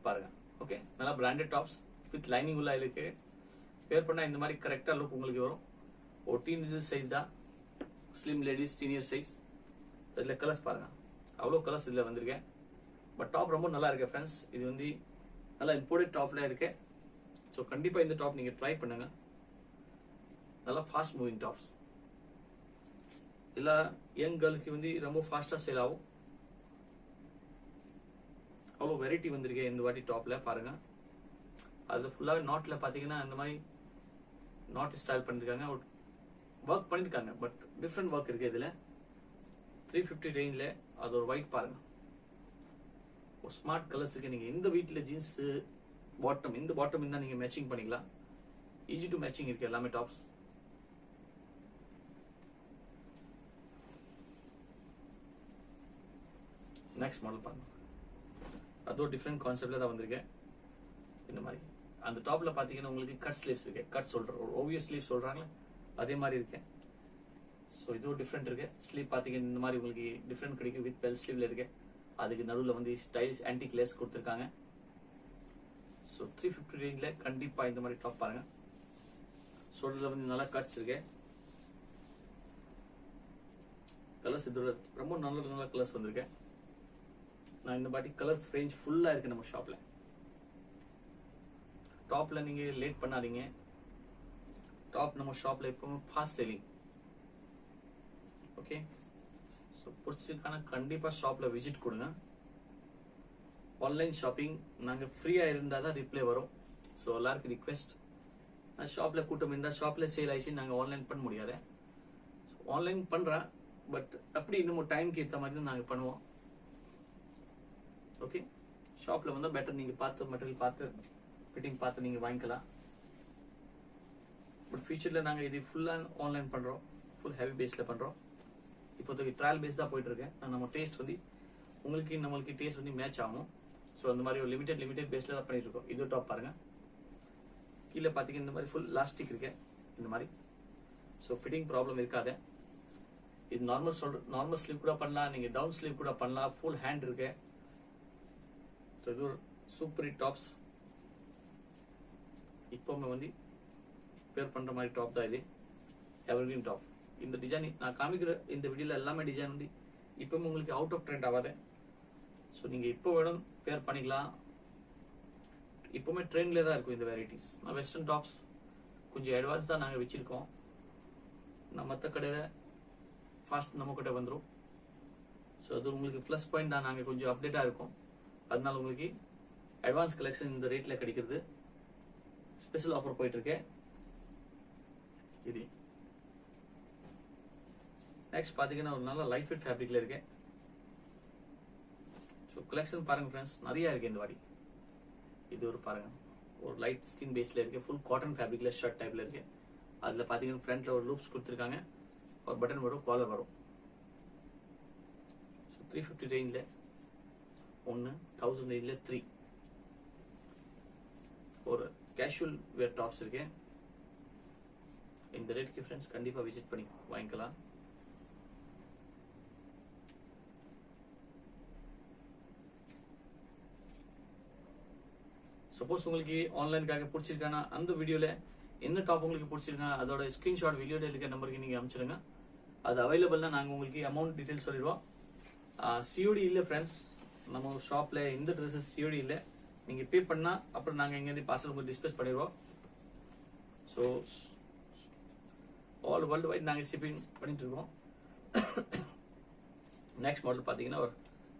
பாருங்க. ஓகே, நல்லா பிராண்டட் டாப்ஸ் வித் லைனிங் உள்ள இருக்கு. வேர் பண்ணா இந்த மாதிரி கரெக்டா லுக் உங்களுக்கு வரும். ஒரு டீனேஜர் சைஸ் தான், ஸ்லிம் லேடிஸ் டீனேஜர் சைஸ். இதுல கலர்ஸ் பாருங்க, அவ்வளோ கலர்ஸ் இதுல வந்திருக்கேன். பட் டாப் ரொம்ப நல்லா இருக்கு ஃப்ரெண்ட்ஸ். இது வந்து நல்லா இம்போர்ட்டட் டாப்ல இருக்கு. ஸோ கண்டிப்பா இந்த டாப் நீங்க ட்ரை பண்ணுங்க. நல்லா ஃபாஸ்ட் மூவிங் டாப்ஸ், இல்ல யங் கேர்ளுக்கு வந்து ரொம்ப ஃபாஸ்டா சேல் ஆகும். அவ்வளோ வெரைட்டி வந்திருக்கு இந்த வாட்டி டாப்ல பாருங்க. அதுல ஃபுல்லாவே நாட்ல பாத்தீங்கன்னா இந்த மாதிரி நாட் ஸ்டைல் பண்ணிருக்காங்க, ஒர்க் பண்ணிருக்காங்க. பட் டிஃப்ரெண்ட் ஒர்க் இருக்கு இதுல. 350 ரேஞ்ச்ல அது ஒரு ஒயிட் பாருங்க. ஒரு ஸ்மார்ட் கலர்ஸுக்கு நீங்க இந்த வீட்டுல ஜீன்ஸ் பாட்டம், இந்த பாட்டம் இருந்தா நீங்க மேட்சிங் பண்ணிக்கலாம். ஈஸி டு மேட்சிங் இருக்கு எல்லாமே டாப்ஸ். நெக்ஸ்ட் மாடல் பாருங்க, அதோ டிஃப்ரெண்ட் கான்செப்ட்ல தான் வந்திருக்கேன். இந்த மாதிரி அந்த டாப்ல பாத்தீங்கன்னா உங்களுக்கு கட் ஸ்லீவ்ஸ் இருக்கு. கட் சொல்ற ஓவிய ஸ்லீவ் சொல்றாங்களே அதே மாதிரி இருக்கு. ஸோ இது ஒரு டிஃப்ரெண்ட் இருக்கு. ஸ்லீவ் பாத்தீங்கன்னா இந்த மாதிரி உங்களுக்கு டிஃப்ரெண்ட் கிடைக்கும். வித் பெல் ஸ்லீவ்ல இருக்கு. அதுக்கு நடுவில் வந்து ஸ்டைல்ஸ் ஆன்டிக் லேஸ் கொடுத்துருக்காங்க. ஸோ 350 ரேஞ்ச்ல கண்டிப்பா இந்த மாதிரி டாப் பாருங்க. ஷோல்டர்ல வந்து நல்லா கட்ஸ் இருக்கு. கலர்ஸ் இதோட ரொம்ப நல்ல கலர்ஸ் வந்திருக்கு. நான் இந்த பாட்டி கலர் ரேஞ்ச் ஃபுல்லா இருக்கு நம்ம ஷாப்ல. டாப்ல நீங்க லேட் பண்ணாதீங்க. டாப் நம்ம ஷாப்ல எப்பவுமே ஃபாஸ்ட் செல்லிங். ஓகே, ஸோ பிடிச்சிருக்கான கண்டிப்பா ஷாப்ல விசிட் கொடுங்க. ஆன்லைன் ஷாப்பிங் நாங்க ஃப்ரீயா இருந்தா தான் ரிப்ளை வரும். ஸோ எல்லாருக்கும் ரிக்வெஸ்ட், நான் ஷாப்ல கூட்டம் இருந்தா ஷாப்ல சேல் ஆயிடுச்சு நாங்க ஆன்லைன் பண்ண முடியாது. ஆன்லைன் பண்றேன், பட் அப்படி இன்னும் டைம்க்கு ஏற்ற மாதிரி தான் நாங்க பண்ணுவோம். ஓகே, ஷாப்ல வந்தா பெட்டர். நீங்க பார்த்து மெட்டீரியல் பார்த்து ஃபிட்டிங் பார்த்து நீங்க வாங்கிக்கலாம். பட் ஃபியூச்சர்ல நாங்க இது ஃபுல்லா ஆன்லைன் பண்றோம். ஃபுல் ஹெவி பேஸ்ல பண்றோம். இப்போதைக்கு ட்ரையல் பேஸ் தான் போயிட்டு இருக்கேன். நம்ம டேஸ்ட் வந்து உங்களுக்கு நம்மளுக்கு டேஸ்ட் வந்து மேட்ச் ஆகும். ஸோ அந்த மாதிரி ஒரு லிமிடெட் பேஸ்ல தான் பண்ணிட்டு இருக்கோம். இது டாப் பாருங்க. கீழே பாத்தீங்கன்னா இந்த மாதிரி ஃபுல் லாஸ்டிக் இருக்கு இந்த மாதிரி. ஸோ ஃபிட்டிங் ப்ராப்ளம் இருக்காது. இது நார்மல் ஸ்லீவ் கூட பண்ணலாம், நீங்க டவுன் ஸ்லீவ் கூட பண்ணலாம். ஃபுல் ஹேண்ட் இருக்கு. ஸோ இது ஒரு சூப்பர் டாப்ஸ். இப்போவுமே வந்து பேர் பண்ற மாதிரி டாப் தான் இது. Evergreen top. இந்த டிசைன் நான் காமிக்கிற இந்த வீடியோல எல்லாமே டிசைன் வந்து இப்பவுமே உங்களுக்கு அவுட் ஆஃப் ட்ரெண்ட் ஆகாது. ஸோ நீங்க இப்போ வேணும் பேர் பண்ணிக்கலாம். இப்பவுமே ட்ரெண்ட்ல தான் இருக்கும் இந்த வெரைட்டிஸ். நான் வெஸ்டர்ன் டாப்ஸ் கொஞ்சம் அட்வான்ஸ் தான் நாங்கள் வச்சிருக்கோம். நான் மற்ற கடையில ஃபாஸ்ட் நம்ம கிட்ட வந்துடும். ஸோ அது உங்களுக்கு ப்ளஸ் பாயிண்ட் தான். நாங்கள் கொஞ்சம் அப்டேட்டா இருக்கோம். அதனால உங்களுக்கு அட்வான்ஸ் கலெக்ஷன் இந்த ரேட்ல கிடைக்கிறது. ஸ்பெஷல் ஆஃபர் போயிட்டு இருக்கு இது. நெக்ஸ்ட் பாத்தீங்கன்னா ஒரு நல்ல லைட் வெயிட் ஃபேப்ரிக்ல இருக்கு. ஸோ கலெக்ஷன் பாருங்க ஃப்ரெண்ட்ஸ், நிறைய இருக்கு இந்த வாட்டி. இது ஒரு பாருங்க, ஒரு லைட் ஸ்கின் பேஸ்ல இருக்கு. ஃபுல் காட்டன் ஃபேப்ரிக்ல ஷர்ட் டைப்ல இருக்கு. அதுல பாத்தீங்கன்னா ஃப்ரண்ட்ல ஒரு லூப்ஸ் கொடுத்துருக்காங்க. ஒரு பட்டன் வரும், காலர் வரும். ஸோ 350 ரேஞ்ச்ல 1, 1000 ரேஞ்ச்ல 3. ஒரு கேஷுவல் வேர் டாப்ஸ் இருக்கு. இந்த ரேட்க்கு ஃப்ரெண்ட்ஸ் கண்டிப்பா விசிட் பண்ணி வாங்கிக்கலாம். சப்போஸ் உங்களுக்கு ஆன்லைனுக்காக பிடிச்சிருக்கானா அந்த வீடியோல என்ன டாப் உங்களுக்கு பிடிச்சிருக்கா அதோட ஸ்கிரீன்ஷாட் வீடியோல இருக்க நம்பருக்கு நீங்க அனுப்பிச்சிருங்க. அது அவைலபிள்னா நாங்க உங்களுக்கு அமௌண்ட் டீடைல்ஸ் சொல்லிடுவோம். சிஓடி இல்ல ஃப்ரெண்ட்ஸ், நம்ம ஷாப்ல இந்த ட்ரெஸ்ஸஸ் சிஓடி இல்ல. நீங்க பே பண்ணா அப்புறம் நாங்க எங்க இருந்து பார்சல் உங்களுக்கு டிஸ்பேச் பண்ணிடுவோம். ஸோ ஆல் வேர்ல்டு வைட் நாங்க ஷிப்பிங் பண்ணிட்டு இருக்கோம். நெக்ஸ்ட் மாடல் பாத்தீங்கன்னா ஒரு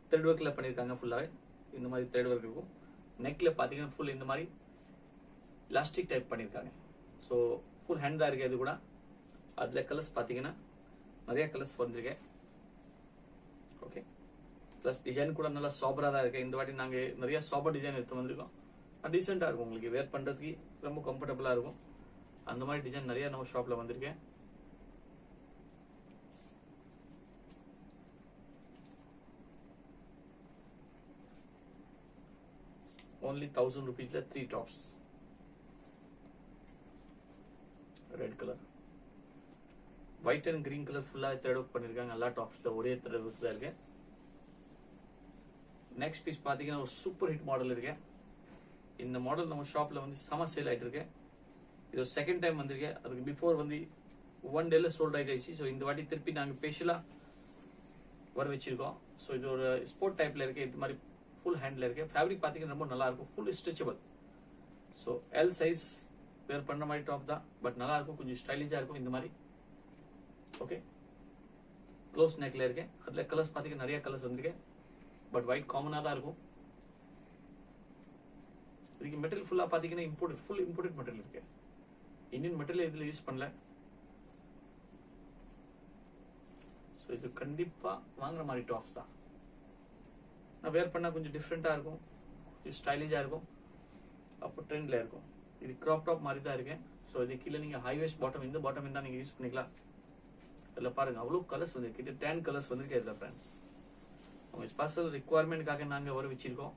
த்ரெட் ஒர்க்ல பண்ணிருக்காங்க. ஃபுல்லாவே இந்த மாதிரி த்ரெட் ஒர்க் இருக்கும். நெக்ல பாத்தீங்கன்னா ஃபுல் இந்த மாதிரி எலாஸ்டிக் டைப் பண்ணிருக்காங்க. ஸோ ஃபுல் ஹேண்ட் தான் இருக்கு. அது கூட அதுல கலர்ஸ் பாத்தீங்கன்னா நிறைய கலர்ஸ் வந்திருக்கு. ஓகே, பிளஸ் டிசைன் கூட நல்லா சாபரா தான் இருக்கு. இந்த வாட்டி நாங்க நிறைய சாபர் டிசைன் எடுத்து வந்திருக்கோம். டீசெண்டா இருக்கும், உங்களுக்கு வேர் பண்றதுக்கு ரொம்ப கம்ஃபர்டபுளா இருக்கும். அந்த மாதிரி டிசைன் நிறைய நம்ம ஷாப்ல வந்திருக்கேன். only 1000 rupees 3 tops. Red color. White and green colour ஃபுல்லா த்ரெட் ஒர்க் பண்ணிருக்காங்க. எல்லா டாப்ஸ்ல ஒரே த்ரெட் ஒர்க் தான் இருக்கு. நெக்ஸ்ட் பீஸ் பாத்தீங்கன்னா ஒரு சூப்பர் ஹிட் மாடல் இருக்கு. இந்த மாடல் நம்ம ஷாப்ல வந்து செம சேல் ஆயிட்டு இருக்கு. இது செகண்ட் டைம் வந்திருக்கு. அதுக்கு பிஃபோர் வந்து 1 டேல சோல்ட் ஆயிடுச்சு. ஸோ இந்த வாட்டி திருப்பி நாங்கள் ஸ்பெஷலா வர வச்சிருக்கோம். ஸோ இது ஒரு ஸ்போர்ட் டைப்ல இருக்கு. இது மாதிரி ஃபுல் ஹேண்ட்ல இருக்கு. ஃபேப்ரிக் பாத்தீங்கன்னா ரொம்ப நல்லா இருக்கும். Full stretchable. So L size wear பண்ண மாதிரி டாப் தான். பட் நல்லா இருக்கும். கொஞ்சம் ஸ்டைலிஷா இருக்கும் இந்த மாதிரி. ஓகே, க்ளோஸ் நெக்ல இருக்கு. அதுல கலர்ஸ் பாத்தீங்கன்னா நிறைய கலர்ஸ் வந்திருக்கு. பட் ஒயிட் காமனா தான் இருக்கும். இதுக்கு மெட்டீரியல் ஃபுல்லா பாத்தீங்கன்னா ஃபுல் இம்போர்ட்டட் மெட்டீரியல் இருக்கு. இந்தியன் மெட்டீரியல் இதுல யூஸ் பண்ணல. ஸோ இது கண்டிப்பா வாங்குற மாதிரி டாப்ஸ் தான். நான் வேர் பண்ணா கொஞ்சம் டிஃப்ரெண்டா இருக்கும், கொஞ்சம் ஸ்டைலிஷா இருக்கும், அப்போ ட்ரெண்ட்ல இருக்கும். இது கிராப் டாப் மாதிரி தான் இருக்கு. ஸோ இது கீழே நீங்க ஹை வேஸ்ட் பாட்டம், இந்த பாட்டம் இருந்தா நீங்க யூஸ் பண்ணிக்கலாம். இதுல பாருங்க அவ்வளோ கலர்ஸ் வந்து கிட்ட 10 கலர்ஸ் வந்திருக்கு இதுல ஃப்ரெண்ட்ஸ். உங்க ஸ்பெஷல் ரிக்குவயர்மெண்ட்காக நாங்க வர வச்சிருக்கோம்.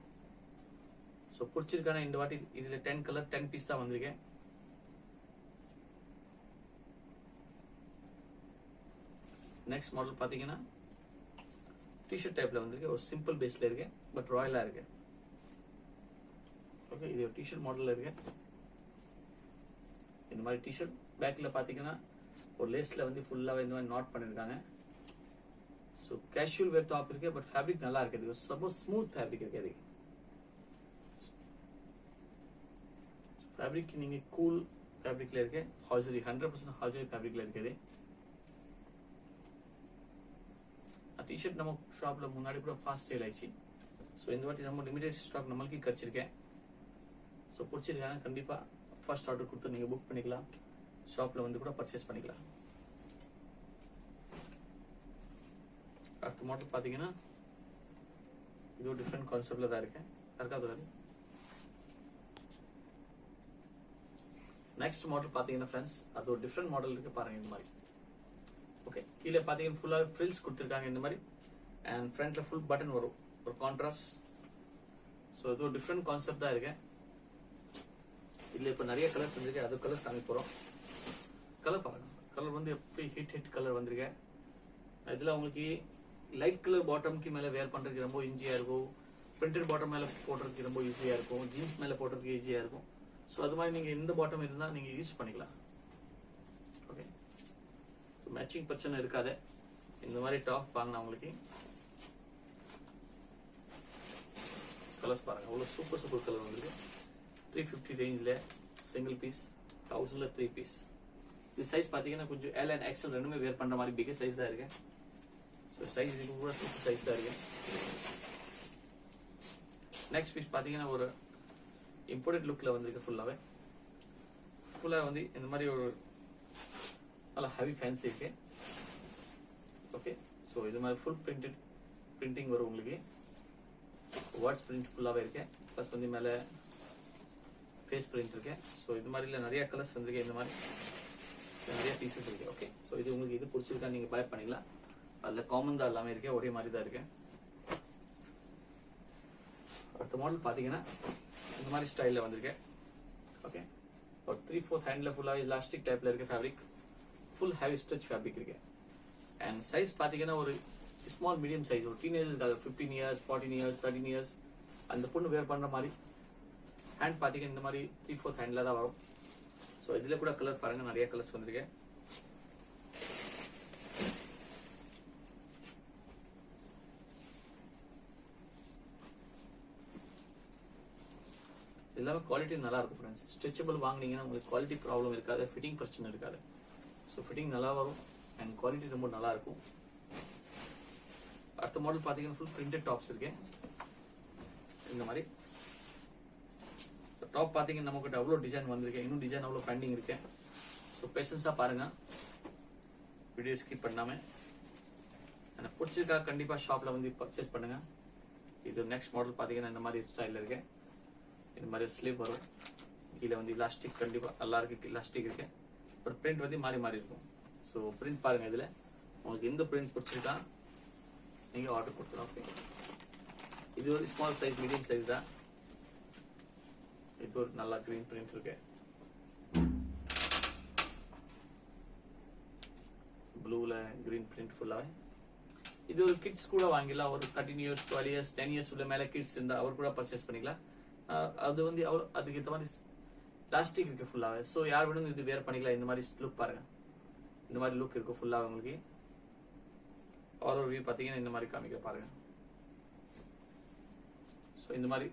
ஸோ பிடிச்சிருக்கான இந்த வாட்டி இதுல 10 கலர் 10 பீஸ் தான் வந்திருக்கேன். நெக்ஸ்ட் மாடல் பாத்தீங்கன்னா டிஷர்ட் டைப்ல வந்திருக்கு. ஒரு சிம்பிள் பேஸ்ல இருக்கு, பட் ராயலா இருக்கு. ஓகே, இது ஒரு டிஷர்ட் மாடல்ல இருக்கு. இந்த மாதிரி டிஷர்ட் பேக்ல பாத்தீங்கன்னா ஒரு லேஸ்ல வந்து ஃபுல்லாவே இந்த மாதிரி நாட் பண்ணிருக்காங்க. ஸோ கேஷுவல் வேர் டாப் இருக்கு. பட் ஃபேப்ரிக் நல்லா இருக்கு. இது சப்போஸ் ஸ்மூத் ஃபேப்ரிக் இருக்கு. அது ஃபேப்ரிக் நீங்க கூல் ஃபேப்ரிக்ல இருக்கு. ஹாஜரி 100% ஹாஜரி ஃபேப்ரிக்ல இருக்குது. டிஷர்ட் நம்ம ஷாப்ல முன்னாடி கூட ஃபாஸ்ட் சேல் ஆயிடுச்சு. ஸோ இந்த வாட்டி நம்ம லிமிடெட் ஸ்டாக் நம்மளுக்கு கிடைச்சிருக்கேன். ஸோ பிடிச்சிருக்காங்க கண்டிப்பா ஃபர்ஸ்ட் ஆர்டர் கொடுத்து நீங்க புக் பண்ணிக்கலாம். ஷாப்ல வந்து கூட பர்ச்சேஸ் பண்ணிக்கலாம். அடுத்த மாடல் பாத்தீங்கன்னா இது ஒரு டிஃப்ரெண்ட் கான்செப்ட்ல தான் இருக்கு. இருக்காது. நெக்ஸ்ட் மாடல் பாத்தீங்கன்னா ஃப்ரெண்ட்ஸ் அது ஒரு டிஃப்ரெண்ட் மாடல் இருக்கு பாருங்க. இந்த மாதிரி ஓகே, கீழே பாத்தீங்கன்னா ஃபுல்லா ஃப்ரில்ஸ் கொடுத்துருக்காங்க இந்த மாதிரி. அண்ட் ஃப்ரண்ட்ல ஃபுல் பட்டன் வரும், ஒரு கான்ட்ராஸ்ட். ஸோ இது ஒரு டிஃப்ரெண்ட் கான்செப்ட் தான் இருக்கு. இதுல இப்ப நிறைய கலர்ஸ் வந்திருக்கு. அது கலர் காமி போறோம். கலர் பாருங்க. கலர் வந்து எப்படி ஹிட் கலர் வந்திருக்கு. இதுல உங்களுக்கு லைட் கலர் பாட்டம்க்கு மேல வேர் பண்றதுக்கு ரொம்ப ஈஸியா இருக்கும். பிரிண்டட் பாட்டம் மேல போடுறதுக்கு ரொம்ப ஈஸியா இருக்கும். ஜீன்ஸ் மேல போடுறதுக்கு ஈஸியா இருக்கும். ஸோ அது மாதிரி நீங்க இந்த பாட்டம் இருந்தா நீங்க யூஸ் பண்ணிக்கலாம். ஓகே, மேட்சிங் பிரச்சனை இருக்காது. இந்த மாதிரி டாப் வாங்கினா உங்களுக்கு கலர்ஸ் பாருங்க. அவ்வளவு சூப்பர் சூப்பர் கலர் வந்திருக்கு. 350 ரேஞ்ச்ல சிங்கிள் பீஸ், 1000ல 3 பீஸ். இது சைஸ் பாத்தீங்கன்னா கொஞ்சம் L and XL ரெண்டுமே வேர் பண்ற மாதிரி பிக் சைஸ் தான் இருக்கு. ஸோ சைஸ் இது கூட சூப்பர் சைஸ் தான் இருக்கு. நெக்ஸ்ட் பீஸ் பாத்தீங்கன்னா ஒரு இம்போர்ட்டட் லுக்ல வந்திருக்கு. ஃபுல்லா வந்து இந்த மாதிரி ஒரு நல்லா ஹெவி ஃபேன்சி இருக்கு. ஓகே, ஸோ இது மாதிரி ஃபுல் பிரிண்டிங் வரும் உங்களுக்கு. வேர்ட்ஸ் பிரிண்ட் ஃபுல்லாவே இருக்கு. ப்ளஸ் வந்து மேல ஃபேஸ் பிரிண்ட் இருக்கு. ஸோ இது மாதிரில நிறைய கலர்ஸ் வந்திருக்கு. இந்த மாதிரி நிறைய பீசஸ் இருக்கு. ஓகே, ஸோ இது உங்களுக்கு இது பிடிச்சிருக்கா நீங்க பை பண்ணிக்கலாம். அதுல காமன் தான் எல்லாமே இருக்கு, ஒரே மாதிரி தான் இருக்கு. அடுத்த மாடல் பாத்தீங்கன்னா இந்த மாதிரி ஸ்டைல்ல வந்திருக்கு. ஓகே, ஒரு 3/4 ஹேண்ட்ல ஃபுல்லா எலாஸ்டிக் டைப்ல இருக்க fabric, full heavy stretch fabric இருக்கு. அண்ட் சைஸ் பாத்தீங்கன்னா ஒரு ஸ்மால் மீடியம் சைஸ், ஒரு டீனேஜர்ஸ்க்காக 15 இயர்ஸ் 14 இயர்ஸ் 13 இயர்ஸ் அந்த பொண்ணு வேர் பண்ற மாதிரி. ஹேண்ட் பாத்தீங்கன்னா இந்த மாதிரி 3/4 ஹேண்ட்ல தான் வரும். ஸோ இதுல கூட கலர் பாருங்க, நிறைய கலர்ஸ் வந்திருக்கு. எல்லாமே குவாலிட்டி நல்லா இருக்கும் ஃப்ரெண்ட்ஸ். ஸ்ட்ரெச்சபிள் வாங்குனீங்கன்னா உங்களுக்கு குவாலிட்டி ப்ராப்ளம் இருக்காது, ஃபிட்டிங் பிரச்சனை இருக்காது. ஸோ ஃபிட்டிங் நல்லா வரும் அண்ட் குவாலிட்டி ரொம்ப நல்லா இருக்கும். அடுத்த மாடல் பாத்தீங்கன்னா ஃபுல் பிரிண்டட் டாப்ஸ் இருக்கு. இந்த மாதிரி டாப் பாத்தீங்கன்னா நமக்கு அவ்வளோ டிசைன் வந்திருக்கு. இன்னும் டிசைன் அவ்வளோ பெண்டிங் இருக்கு. ஸோ பேஷன்ஸா பாருங்க, வீடியோ ஸ்கிப் பண்ணாம. எனக்கு பிடிச்சிருக்கா கண்டிப்பா ஷாப்ல வந்து பர்ச்சேஸ் பண்ணுங்க. இது நெக்ஸ்ட் மாடல் பாத்தீங்கன்னா இந்த மாதிரி ஸ்டைல்ல இருக்கு. இந்த மாதிரி ஸ்லீவ் வரும். கீழே வந்து இலாஸ்டிக் கண்டிப்பா நல்லா இருக்கு. இலாஸ்டிக் இருக்கு. பட் பிரிண்ட் வந்து மாறி மாறி இருக்கும். ஸோ பிரிண்ட் பாருங்க. இதுல உங்களுக்கு எந்த பிரிண்ட் பிடிச்சிருக்கா நீங்க ஆர்டர் கொடுத்துருவோம். ஓகே, இது ஒரு ஸ்மால் சைஸ் மீடியம் சைஸ் தான். இது ஒரு நல்லா கிரீன் பிரிண்ட் இருக்கு. ப்ளூல கிரீன் பிரிண்ட் ஃபுல்லாவே. இது ஒரு கிட்ஸ் கூட வாங்கிடலாம். ஒரு 13 இயர்ஸ் 12 இயர்ஸ் 10 இயர்ஸ் உள்ள மேல கிட்ஸ் இருந்தா அவர் கூட பர்ச்சேஸ் பண்ணிக்கலாம். அது வந்து அதுக்கு ஏற்ற மாதிரி பிளாஸ்டிக் இருக்கு ஃபுல்லாவே. ஸோ யார் வேணும் இது வேர் பண்ணிக்கலாம். இந்த மாதிரி லுக் பாருங்க, இந்த மாதிரி லுக் இருக்கும் ஃபுல்லாக உங்களுக்கு. ஒரு வியூ பார்த்தீங்கன்னா இந்த மாதிரி காமிக்க பாருங்க. ஸோ இந்த மாதிரி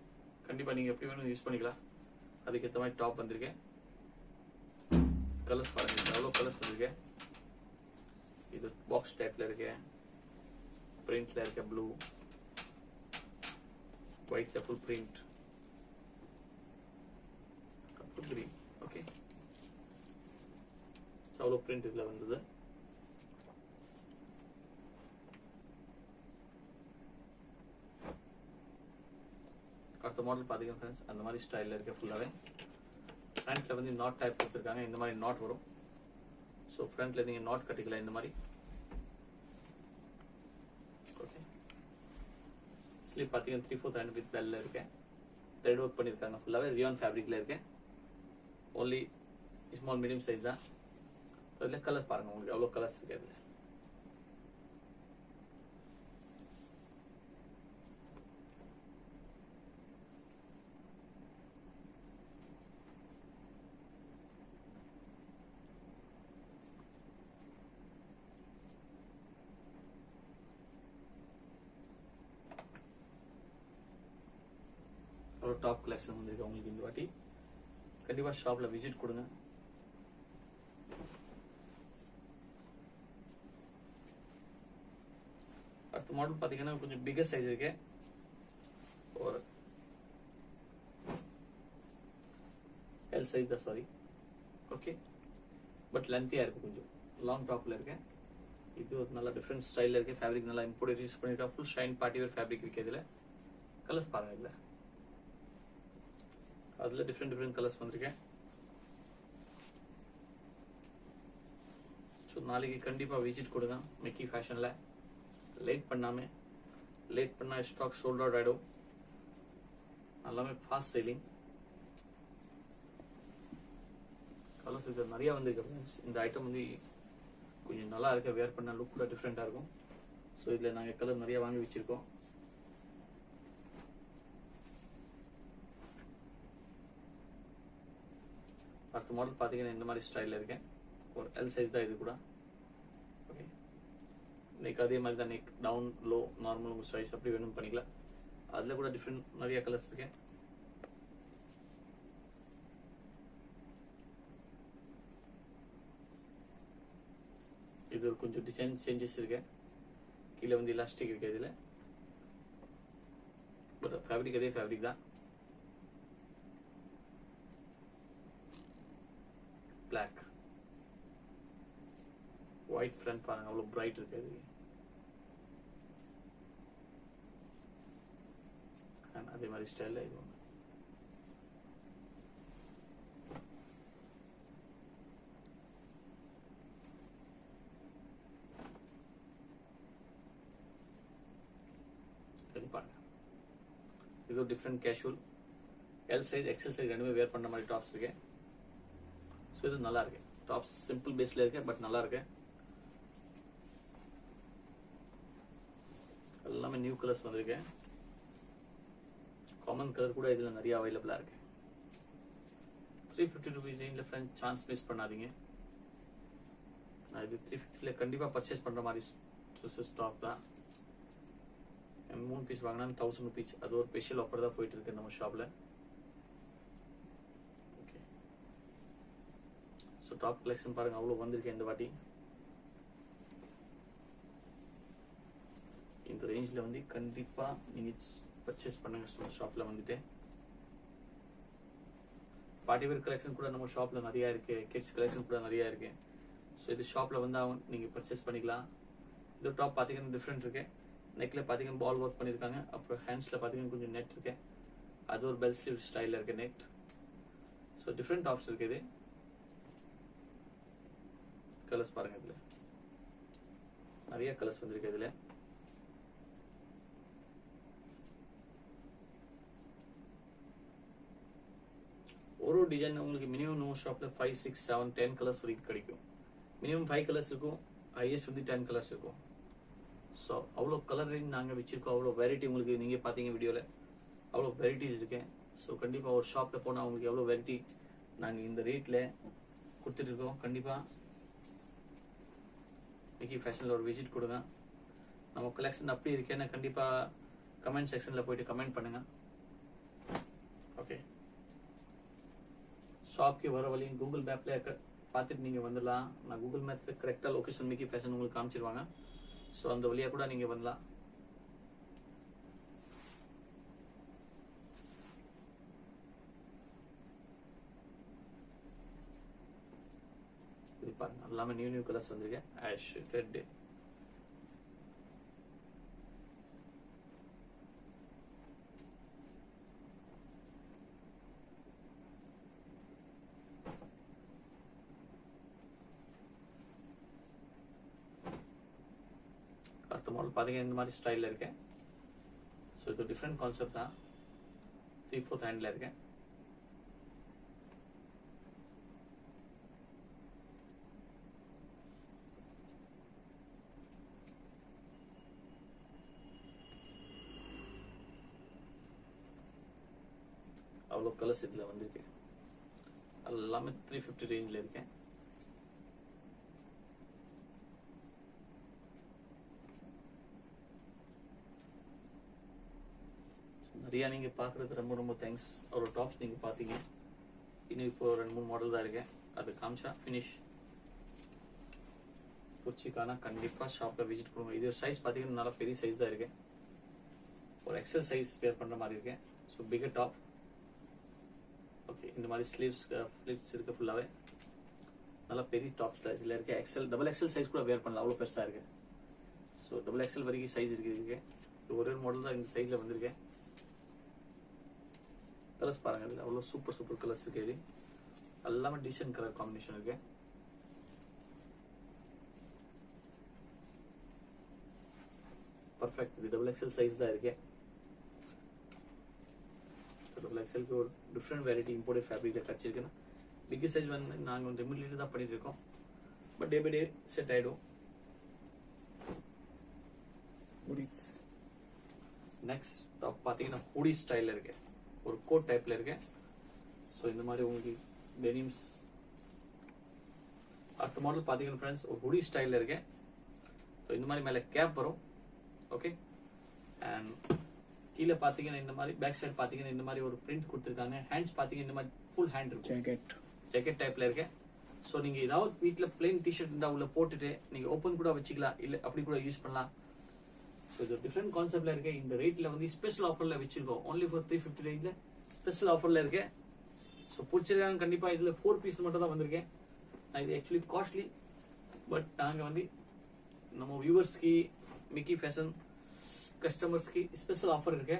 கண்டிப்பாக நீங்கள் எப்படி வேணும் யூஸ் பண்ணிக்கலாம். அதுக்கேற்ற மாதிரி டாப் வந்திருக்கேன். கலர்ஸ் பாருங்க, எவ்வளோ கலர்ஸ் வந்திருக்கேன். இது பாக்ஸ் டைப்ல இருக்கு, பிரிண்ட்ல இருக்க ப்ளூ, ஒயிட்ல ஃபுல் பிரிண்ட், கிரீன். ஓகே, அவ்வளோ பிரிண்ட் இதுல வந்தது. அடுத்த மாடல் பாத்தீங்கன்னா ஃப்ரெண்ட்ஸ் அந்த மாதிரி ஸ்டைல்ல இருக்க ஃபுல்லாவே. ஃப்ரண்ட்ல வந்து நாட் டைப் கொடுத்துருக்காங்க. இந்த மாதிரி நாட் வரும். ஸோ ஃப்ரண்ட்ல நீங்க நாட் கட்டிக்கலாம் இந்த மாதிரி. ஓகே, ஸ்லீவ் பாத்தீங்கன்னா 3/4 ஹேண்ட் வித் பெல்ல இருக்கேன். த்ரெட் ஒர்க் பண்ணிருக்காங்க ஃபுல்லாவே. ரியான் ஃபேப்ரிக்ல இருக்கேன். ஓன்லி ஸ்மால் மீடியம் சைஸ் தான். அதுல கலர் பாருங்க, உங்களுக்கு எவ்வளவு கலர்ஸ் இருக்கு அதுல. ஒரு டாப் கலெக்ஷன் வந்திருக்கு உங்களுக்கு இந்த வாட்டி. கண்டிப்பா ஷாப்ல விசிட் கொடுங்க. அடுத்த மாடல் பாத்தீங்கன்னா கொஞ்சம் பிகர் சைஸ் இருக்கு. ஒரு எல் சைஸ் தான், சாரி. ஓகே, பட் லென்த்தியா இருக்கு, கொஞ்சம் லாங் டாப்ல இருக்கு. இது ஒரு நல்ல டிஃப்ரெண்ட் ஸ்டைல்ல இருக்கு. ஃபேப்ரிக் நல்லா இம்போர்ட் யூஸ் பண்ணிருக்கா. Full shine party wear fabric இருக்கு இதுல. கலர்ஸ் பாருங்க இதுல. அதுல டிஃப்ரெண்ட் கலர்ஸ் வந்திருக்கேன். ஸோ நாளைக்கு கண்டிப்பா விசிட் கொடுங்க மிக்கி ஃபேஷன்ல. லேட் பண்ணா ஸ்டாக் சோல்ட் அவுட் ஆயிடும். எல்லாமே ஃபாஸ்ட் செல்லிங். கலர்ஸ் இது நிறைய வந்திருக்கு. இந்த ஐட்டம் வந்து கொஞ்சம் நல்லா இருக்கு. வேர் பண்ண லுக் கூட டிஃப்ரெண்டா இருக்கும். ஸோ இதுல நாங்க கலர் நிறைய வாங்கி வச்சிருக்கோம். அடுத்த மாடல் பாத்தீங்கன்னா இந்த மாதிரி ஸ்டைல்ல இருக்கேன். ஒரு எல் சைஸ் தான் இது கூட. ஓகே, நெக் அதே மாதிரி தான். நெக் டவுன் லோ நார்மல் உங்க சைஸ் அப்படி வேணும் பண்ணிக்கலாம். அதுல கூட டிஃப்ரெண்ட் நிறைய கலர்ஸ் இருக்கு. இது கொஞ்சம் டிசைன் சேஞ்சஸ் இருக்கு. கீழே வந்து எலாஸ்டிக் இருக்கு இதுல. பட் ஃபேப்ரிக் அதே ஃபேப்ரிக் தான். பிளாக் ஒயிட் ஃப்ரண்ட் பாருங்க, அவ்வளவு பிரைட் இருக்கு இது. அதே மாதிரி ஸ்டைல்ல இது ஒன்று. இது பாருங்க, இது ஒரு different casual. L size XL size ரெண்டுமே வேர் பண்ண மாதிரி டாப்ஸ் இருக்கு. ஸோ இது நல்லா இருக்கு. டாப்ஸ் சிம்பிள் பேஸ்ல இருக்கு, பட் நல்லா இருக்கு. எல்லாமே நியூ கலர்ஸ் வந்திருக்கு. காமன் கலர் கூட இதுல நிறைய அவைலபிளா இருக்கு. 350 rupees ரேஞ்சில் ஃப்ரெண்ட்ஸ் சான்ஸ் மிஸ் பண்ணாதீங்க. நான் இது 350ல கண்டிப்பா பர்ச்சேஸ் பண்ற மாதிரி ட்ரெஸ்ஸஸ் ஸ்டாக் தான். 3 பீஸ் வாங்கினா 1000 rupees. அது ஒரு ஸ்பெஷல் ஆஃபர் தான் போயிட்டு இருக்கு நம்ம ஷாப்ல. ஓகே, ஸோ டாப் கலெக்ஷன் பாருங்க, அவ்வளோ வந்திருக்கு இந்த வாட்டி. இந்த ரேஞ்சில் வந்து கண்டிப்பா நீங்க பர்ச்சேஸ் பண்ணுங்க ஷாப்ல வந்துட்டு. பார்ட்டி வேர் கலெக்ஷன் கூட நம்ம ஷாப்ல நிறைய இருக்கு. கிட்ஸ் கலெக்ஷன் கூட நிறைய இருக்கு. ஸோ இது ஷாப்ல வந்து நீங்க பர்ச்சேஸ் பண்ணிக்கலாம். இது டாப் பாத்தீங்கன்னா டிஃப்ரெண்ட் இருக்கு. நெக்ல பாத்தீங்கன்னா பால் ஒர்க் பண்ணிருக்காங்க. அப்புறம் ஹேண்ட்ஸ்ல பாத்தீங்கன்னா கொஞ்சம் நெட் இருக்கு. அது ஒரு பெல் ஸ்லீவ் ஸ்டைல்ல இருக்கு நெட். ஸோ டிஃப்ரெண்ட் டாப்ஸ் இருக்கு. இது கலர்ஸ் பாருங்க, இதுல நிறைய கலர்ஸ் வந்திருக்கு. இதுல ஒரு டிசைன் உங்களுக்கு மினிமம் நம்ம ஷாப்ல 5, 6, 7, 10 கலர்ஸ் வரைக்கும் கிடைக்கும். மினிமம் 5 கலர்ஸ் இருக்கும். ஹையஸ்ட் வந்து 10 கலர்ஸ் இருக்கும். ஸோ அவ்வளோ கலரிங் நாங்கள் வச்சுருக்கோம், அவ்வளோ வெரைட்டி உங்களுக்கு நீங்கள் பார்த்தீங்க வீடியோவில் அவ்வளோ வெரைட்டிஸ் இருக்கேன். ஸோ கண்டிப்பாக ஒரு ஷாப்பில் போனால் அவங்களுக்கு எவ்வளோ வெரைட்டி நாங்கள் இந்த ரேட்டில் கொடுத்துட்ருக்கோம். கண்டிப்பாக மிக்கி ஃபேஷனில் ஒரு விசிட் கொடுங்க. நம்ம கலெக்ஷன் அப்படி இருக்கேன்னு கண்டிப்பாக கமெண்ட் செக்ஷனில் போயிட்டு கமெண்ட் பண்ணுங்கள். ஓகே, ஷாப்க்கு வர வழியும் கூகுள் மேப்பில் பார்த்துட்டு நீங்கள் வந்துடலாம். நான் கூகுள் மேப்பில் கரெக்டாக லொக்கேஷன் மிக்கி ஃபேஷன் உங்களுக்கு காமிச்சிருவாங்க. ஸோ அந்த வழியாக கூட நீங்கள் வரலாம். இது பாருங்க, எல்லாமே நியூ கலர்ஸ் வந்திருக்கேன். ஆஷ், ரெட், அடுத்த மாடல் பார்த்தீங்கன்னா இந்த மாதிரி ஸ்டைலில் இருக்கேன். ஸோ இது டிஃப்ரெண்ட் கான்செப்ட் தான். 3/4 ஹேண்டில் இருக்கேன். அவ்வளோ கலர்ஸ் இதில் வந்திருக்கேன். எல்லாமே 350 ரேஞ்சில் இருக்கேன். நிறையா நீங்கள் பார்க்குறது ரொம்ப ரொம்ப தேங்க்ஸ். ஒரு டாப்ஸ் நீங்கள் பார்த்தீங்க. இன்னும் இப்போ 2-3 மாடல் தான் இருக்கேன். அது காமிச்சா ஃபினிஷ் பிடிச்சிக்கானா கண்டிப்பாக ஷாப்பில் விசிட் கொடுங்க. இது ஒரு சைஸ் பார்த்தீங்கன்னா நல்லா பெரிய சைஸ் தான் இருக்கேன். ஒரு எக்ஸல் சைஸ் பேர் பண்ணுற மாதிரி இருக்கேன். So figure top. ஓகே, இந்த மாதிரி ஸ்லீவ்ஸ் இருக்குது ஃபுல்லாகவே. நல்லா பெரிய டாப் ஸ்டைஸில் இருக்கேன். எக்ஸல் டபுள் எக்ஸல் சைஸ் கூட வேர் பண்ணலாம், அவ்வளோ பெருசாக இருக்குது. ஸோ டபுள் எக்ஸல் வரைக்கும் சைஸ் இருக்குது. இது ஒரே மாடல் தான் இந்த சைஸில் வந்திருக்கேன். கலர்ஸ் பாருங்க, இதில் அவ்வளோ சூப்பர் கலர்ஸ் இருக்கு. இது எல்லாமே டீசென்ட் கலர் காம்பினேஷன் இருக்கு. பர்ஃபெக்ட். இது டபுள் எக்ஸல் சைஸ் தான் இருக்கு. டபுள் எக்ஸலுக்கு ஒரு டிஃப்ரெண்ட் வெரைட்டி இம்போர்ட்டட் ஃபேப்ரிக்கில் கிடச்சிருக்குன்னா பிக் சைஸ் வந்து நாங்கள் வந்து லிமிட்டட் தான் பண்ணிட்டு இருக்கோம். But day by day set ஆகிடும். நெக்ஸ்ட் டாப் பார்த்தீங்கன்னா ஹூடி ஸ்டைலில் இருக்கு. ஒரு கோட் டைப்ல இருக்கு. ஸோ இந்த மாதிரி உங்களுக்கு டெனிம்ஸ். அடுத்த மாடல் பார்த்தீங்கன்னா ஃப்ரெண்ட்ஸ் ஒரு ஹுடி ஸ்டைலில் இருக்கு. ஸோ இந்த மாதிரி மேலே கேப் வரும். ஓகே, அண்ட் கீழே பார்த்தீங்கன்னா இந்த மாதிரி பேக் சைடு பார்த்தீங்கன்னா இந்த மாதிரி ஒரு பிரிண்ட் கொடுத்துருக்காங்க. ஹேண்ட்ஸ் பார்த்தீங்கன்னா இந்த மாதிரி ஃபுல் ஹேண்ட் இருக்கும். ஜாக்கெட் டைப்ல இருக்கு. ஸோ நீங்கள் ஏதாவது வீட்டில் பிளெயின் டிஷர்ட் இருந்தால் உள்ள போட்டுட்டு நீங்கள் ஓப்பன் கூட வச்சுக்கலாம், இல்லை அப்படி கூட யூஸ் பண்ணலாம். ஸோ இது டிஃப்ரெண்ட் கான்செப்ட்ல இருக்கு. இந்த ரேட்ல வந்து ஸ்பெஷல் ஆஃபர்ல வச்சிருக்கோம். ஒன்லி ஃபார் 350 ரேஞ்சில் ஸ்பெஷல் ஆஃபர்ல இருக்கு. ஸோ பிடிச்சிருக்காங்க கண்டிப்பா. இதுல 4 பீஸ் மட்டும் தான் வந்திருக்கேன். நான் இது ஆக்சுவலி காஸ்ட்லி, பட் நாங்கள் வந்து நம்ம வியூவர்ஸ்க்கு மிக்கி ஃபேஷன் கஸ்டமர்ஸ்க்கு ஸ்பெஷல் ஆஃபர் இருக்கு.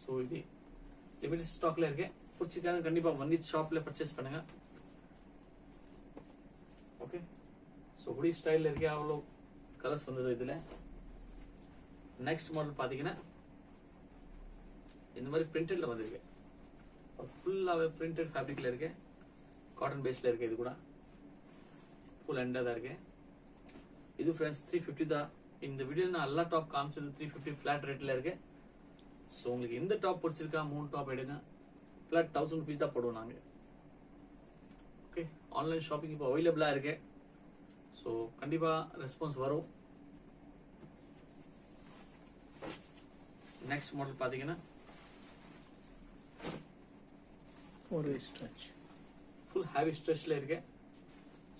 ஸோ இது லிமிடெட் ஸ்டாக்ல இருக்கு. பிடிச்சிருக்காங்க கண்டிப்பா வந்து ஷாப்ல பர்ச்சேஸ் பண்ணுங்க. ஓகே, ஸோ ஹுடி ஸ்டைலில் இருக்கே அவ்வளோ கலர்ஸ் வந்தது. இதில் நெக்ஸ்ட் மாடல் பார்த்தீங்கன்னா இந்த மாதிரி பிரிண்டட்ல வந்திருக்கு. ஃபுல்லாகவே பிரிண்டட் ஃபேப்ரிக்ல இருக்கு. காட்டன் பேஸ்ல இருக்கு. இது கூட ஃபுல் ஹேண்டா தான் இருக்கு. இது ஃப்ரெண்ட்ஸ் 350 தான். இந்த வீடியோ நான் எல்லா டாப் காமிச்சது 350 ஃபிளாட் ரேட்ல இருக்கு. ஸோ உங்களுக்கு எந்த டாப் பிடிச்சிருக்கா 3 டாப் எடுங்க. ஃபிளாட் 1000 rupees தான் போடுவோம் நாங்கள். ஓகே, ஆன்லைன் ஷாப்பிங் இப்போ அவைலபிளா இருக்கு. ஸோ கண்டிப்பா ரெஸ்பான்ஸ் வரும். நெக்ஸ்ட் மாடல் பாத்தீங்கன்னா ஃபுல் ஹேவி ஸ்ட்ரெச்ல இருக்கு.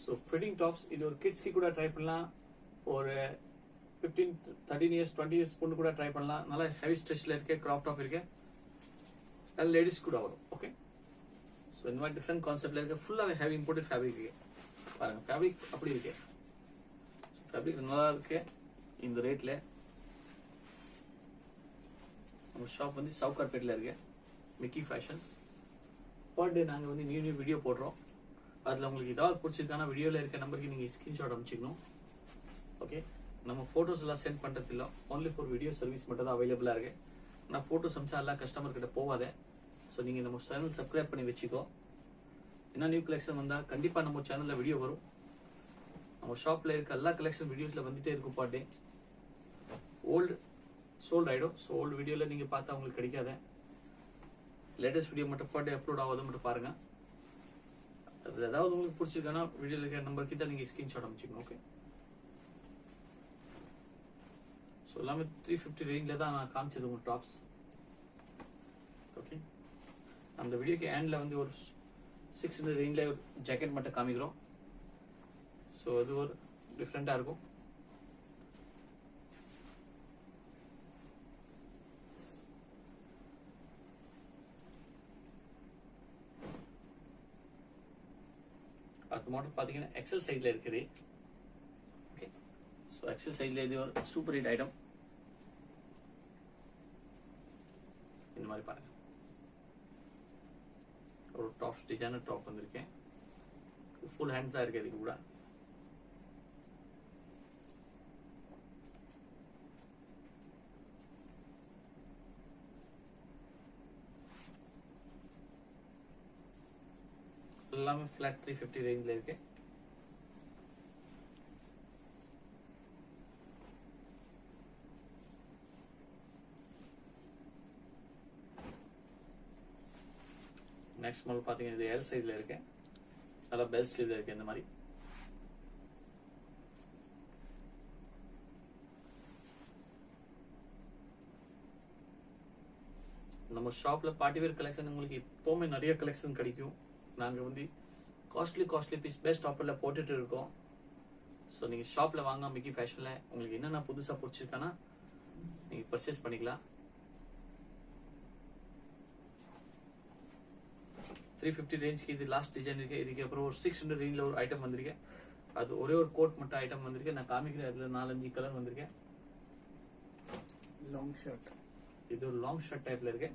So fitting tops. இது ஒரு கிட்ஸ்க்கு கூட ட்ரை பண்ணலாம். ஒரு 15, 13 years 20 years பொண்ணு கூட ட்ரை பண்ணலாம். நல்லா ஹெவி ஸ்ட்ரெச்ல இருக்கு. கிராப் டாப் இருக்கு. அது லேடிஸ் கூட வரும். ஓகே, ஸோ இந்த மாதிரி டிஃப்ரெண்ட் கான்செப்ட்ல இருக்கு. ஃபுல்லாக ஹெவி இம்போர்ட்டட் ஃபேப்ரிக் இருக்கு. பாருங்க, ஃபேப்ரிக் அப்படி இருக்கு. ஃபேப்ரிக் நல்லா இருக்கு. இந்த ரேட்ல நம்ம ஷாப் வந்து சவுகார்பேட்டில் இருக்கு. Mickey fashions. பர் டே நாங்கள் வந்து நியூ வீடியோ போடுறோம். அதில் உங்களுக்கு ஏதாவது பிடிச்சிருக்கான வீடியோவில் இருக்க நம்பருக்கு நீங்கள் ஸ்க்ரீன்ஷாட் அனுப்பிச்சிக்கணும். ஓகே, நம்ம ஃபோட்டோஸ் எல்லாம் சென்ட் பண்ணுறது இல்லை. ஒன்லி ஃபார் வீடியோ சர்வீஸ் மட்டும் தான் அவைலபிளாக இருக்கு. ஆனால் ஃபோட்டோஸ் அனுப்பிச்சா எல்லாம் கஸ்டமர் கிட்ட போகாத. ஸோ நீங்கள் நம்ம சேனல் சப்ஸ்கிரைப் பண்ணி வச்சுக்கோ. என்ன நியூ கலெக்ஷன் வந்தால் கண்டிப்பாக நம்ம சேனலில் வீடியோ வரும். நம்ம ஷாப்ல இருக்க எல்லா கலெக்ஷன் வீடியோஸ்ல வந்துட்டே இருக்கும் பாட்டே. ஓல்டு சோல்ட் ஆயிடும். ஸோ ஓல்டு வீடியோல நீங்க பார்த்தா உங்களுக்கு கிடைக்காத லேட்டஸ்ட் வீடியோ மட்டும் பாட்டே அப்லோட் ஆகாத மட்டும் பாருங்க. அது ஏதாவது உங்களுக்கு பிடிச்சிருக்கானா வீடியோல இருக்க நம்பர் கிட்ட நீங்க ஸ்கிரீன்ஷாட் அமைச்சிக்கணும். ஓகே. ஸோ எல்லாமே 350 ரேஞ்சில் தான் நான் காமிச்சது உங்க டாப்ஸ். ஓகே. அந்த வீடியோக்கு ஹேண்டில் வந்து ஒரு 600 ரேஞ்சில் ஒரு ஜாக்கெட் மட்டும் காமிக்கிறோம். ஸோ அது ஒரு டிஃப்ரெண்ட்டாக இருக்கும். அடுத்த மாடல் பார்த்தீங்கன்னா எக்ஸல் சைடில் இருக்குது. ஓகே. ஸோ எக்ஸல் சைடில் இது ஒரு சூப்பர் ஹிட் ஐட்டம். இந்த மாதிரி பாருங்க. ஒரு டாப்ஸ் டிசைனர் டாப் வந்திருக்கேன். ஃபுல் ஹேண்ட்ஸ் தான் இருக்கு. இதுக்கு கூட எல்லாமே ஃபிளாட் 350 ரேஞ்சில் இருக்கு. நெக்ஸ்ட் மாடல் பாத்தீங்கன்னா இது எல் சைஸ்ல இருக்கு. நல்லா பெல் ஸ்லீவ்ல இருக்கு. இந்த மாதிரி நம்ம ஷாப்ல பார்ட்டி வேர் கலெக்ஷன் உங்களுக்கு எப்பவுமே நிறைய கலெக்ஷன் கிடைக்கும். நாங்க வந்து காஸ்ட்லி பீஸ் பெஸ்ட் ஆஃபர்ல போட்டுட்டு இருக்கோம். ஸோ நீங்க ஷாப்ல வாங்க மிக்கி ஃபேஷன்ல உங்களுக்கு என்னென்ன புதுசா பிடிச்சிருக்கானா நீங்க பர்ச்சேஸ் பண்ணிக்கலாம். 350 ரேஞ்சுக்கு இது லாஸ்ட் டிசைன் இருக்கு. இதுக்கு அப்புறம் ஒரு 600 ரேஞ்சில் ஒரு ஐட்டம் வந்திருக்கேன். அது ஒரே ஒரு கோட் மட்டும் ஐட்டம் வந்திருக்கேன். நான் காமிக்கிறேன். அதுல 4-5 கலர் வந்திருக்கேன். Long shirt. இது ஒரு லாங் ஷர்ட் டைப்ல இருக்கு.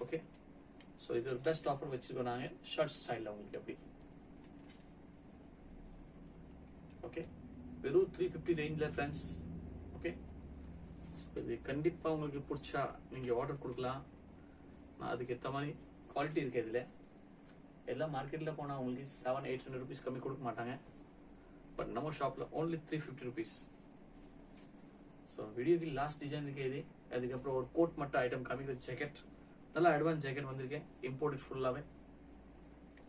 ஓகே. ஸோ இது ஒரு பெஸ்ட் ஆஃபர் வச்சிருக்கோம் நாங்க ஷர்ட் ஸ்டைலில் உங்களுக்கு அப்படி. ஓகே. வெறும் 350 ரேஞ்சில் ஃப்ரெண்ட்ஸ். ஓகே. இது கண்டிப்பாக உங்களுக்கு பிடிச்சா நீங்கள் ஆர்டர் கொடுக்கலாம். நான் அதுக்கு ஏற்ற மாதிரி குவாலிட்டி இருக்கு. இதில் எல்லா மார்க்கெட்டில் போனால் உங்களுக்கு 700-800 ருபீஸ் கம்மி கொடுக்க மாட்டாங்க. பட் நம்ம ஷாப்பில் ஓன்லி 350 ருபீஸ். ஸோ வீடியோக்கு லாஸ்ட் டிசைன் இருக்கு இது. அதுக்கப்புறம் ஒரு கோட் மட்டும் ஐட்டம் காமிக்கிற ஜாக்கெட். நல்லா அட்வான்ஸ் ஜாக்கெட் வந்திருக்கேன். இம்போர்ட்டட் ஃபுல்லாகவே.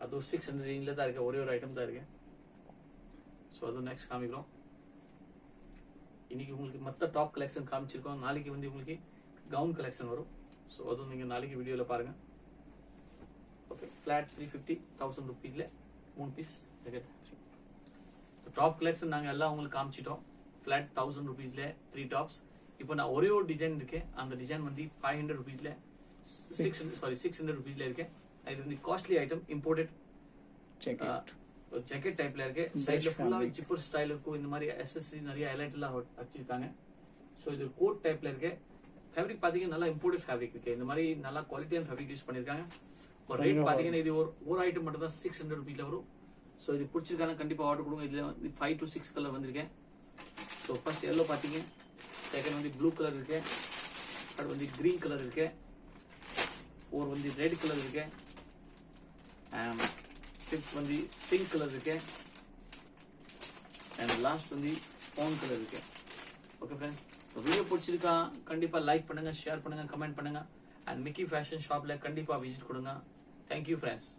அதுவும் 600 ரேஞ்சில் தான் இருக்கு. ஒரே ஒரு ஐட்டம் தான் இருக்கு. ஸோ அதுவும் நெக்ஸ்ட் காமிக்கிறோம். இன்னைக்கு உங்களுக்கு மற்ற டாப் கலெக்ஷன் காமிச்சிருக்கோம். நாளைக்கு வந்து உங்களுக்கு கவுன் கலெக்ஷன் வரும். ஸோ அதுவும் நீங்கள் நாளைக்கு வீடியோவில் பாருங்கள். ஓகே. ஃப்ளாட் 350 1000 ருபீஸில் 3 பீஸ் ஜாக்கெட். டாப் கலெக்ஷன் நாங்கள் எல்லாம் உங்களுக்கு காமிச்சிட்டோம். ஃப்ளாட் 1000 ருபீஸில் 3 டாப்ஸ். இப்போ நான் ஒரே ஒரு டிசைன் இருக்கேன். அந்த டிசைன் வந்து 500 ருபீஸில் 600 ருபீஸ்ல இருக்கு. இது வந்து காஸ்ட்லி ஐட்டம் இம்போர்ட்டட் ஜாக்கெட் டைப்ல இருக்கு. சைடுல ஃபுல்லாவே ஜிப்பர் ஸ்டைல் இருக்கும். இந்த மாதிரி எஸ்எஸ்சி நிறைய ஹைலைட் எல்லாம் வச்சிருக்காங்க. ஸோ இது கோட் டைப்ல இருக்கு. ஃபேப்ரிக் பாத்தீங்கன்னா நல்லா இம்போர்ட்டட் ஃபேப்ரிக் இருக்கு. இந்த மாதிரி நல்லா குவாலிட்டியான ஃபேப்ரிக் யூஸ் பண்ணிருக்காங்க. ரேட் பாத்தீங்கன்னா இது ஒரு ஐட்டம் மட்டும் தான் 600 ருபீஸ்ல வரும். ஸோ இது பிடிச்சிருக்காங்க கண்டிப்பா ஆர்டர் கொடுங்க. இதுல வந்து 5 to 6 கலர் வந்திருக்கேன். ஸோ ஃபர்ஸ்ட் எல்லோ பாத்தீங்க. செகண்ட் வந்து ப்ளூ கலர் இருக்கு. அடுத்து வந்து கிரீன் கலர் இருக்கு. और வந்து ரெட் கலர் இருக்கு. ஃபிஃப்த் வந்து பிங்க் கலர் இருக்கு. அண்ட் லாஸ்ட் வந்து பான் கலர் இருக்கு. ஓகே ஃப்ரெண்ட்ஸ், வீடியோ பிடிச்சிருக்கா கண்டிப்பா லைக் பண்ணுங்க, ஷேர் பண்ணுங்க, கமெண்ட் பண்ணுங்க. அண்ட் மிக்கி ஃபேஷன் ஷாப்ல கண்டிப்பா விசிட் கொடுங்க. Thank you friends.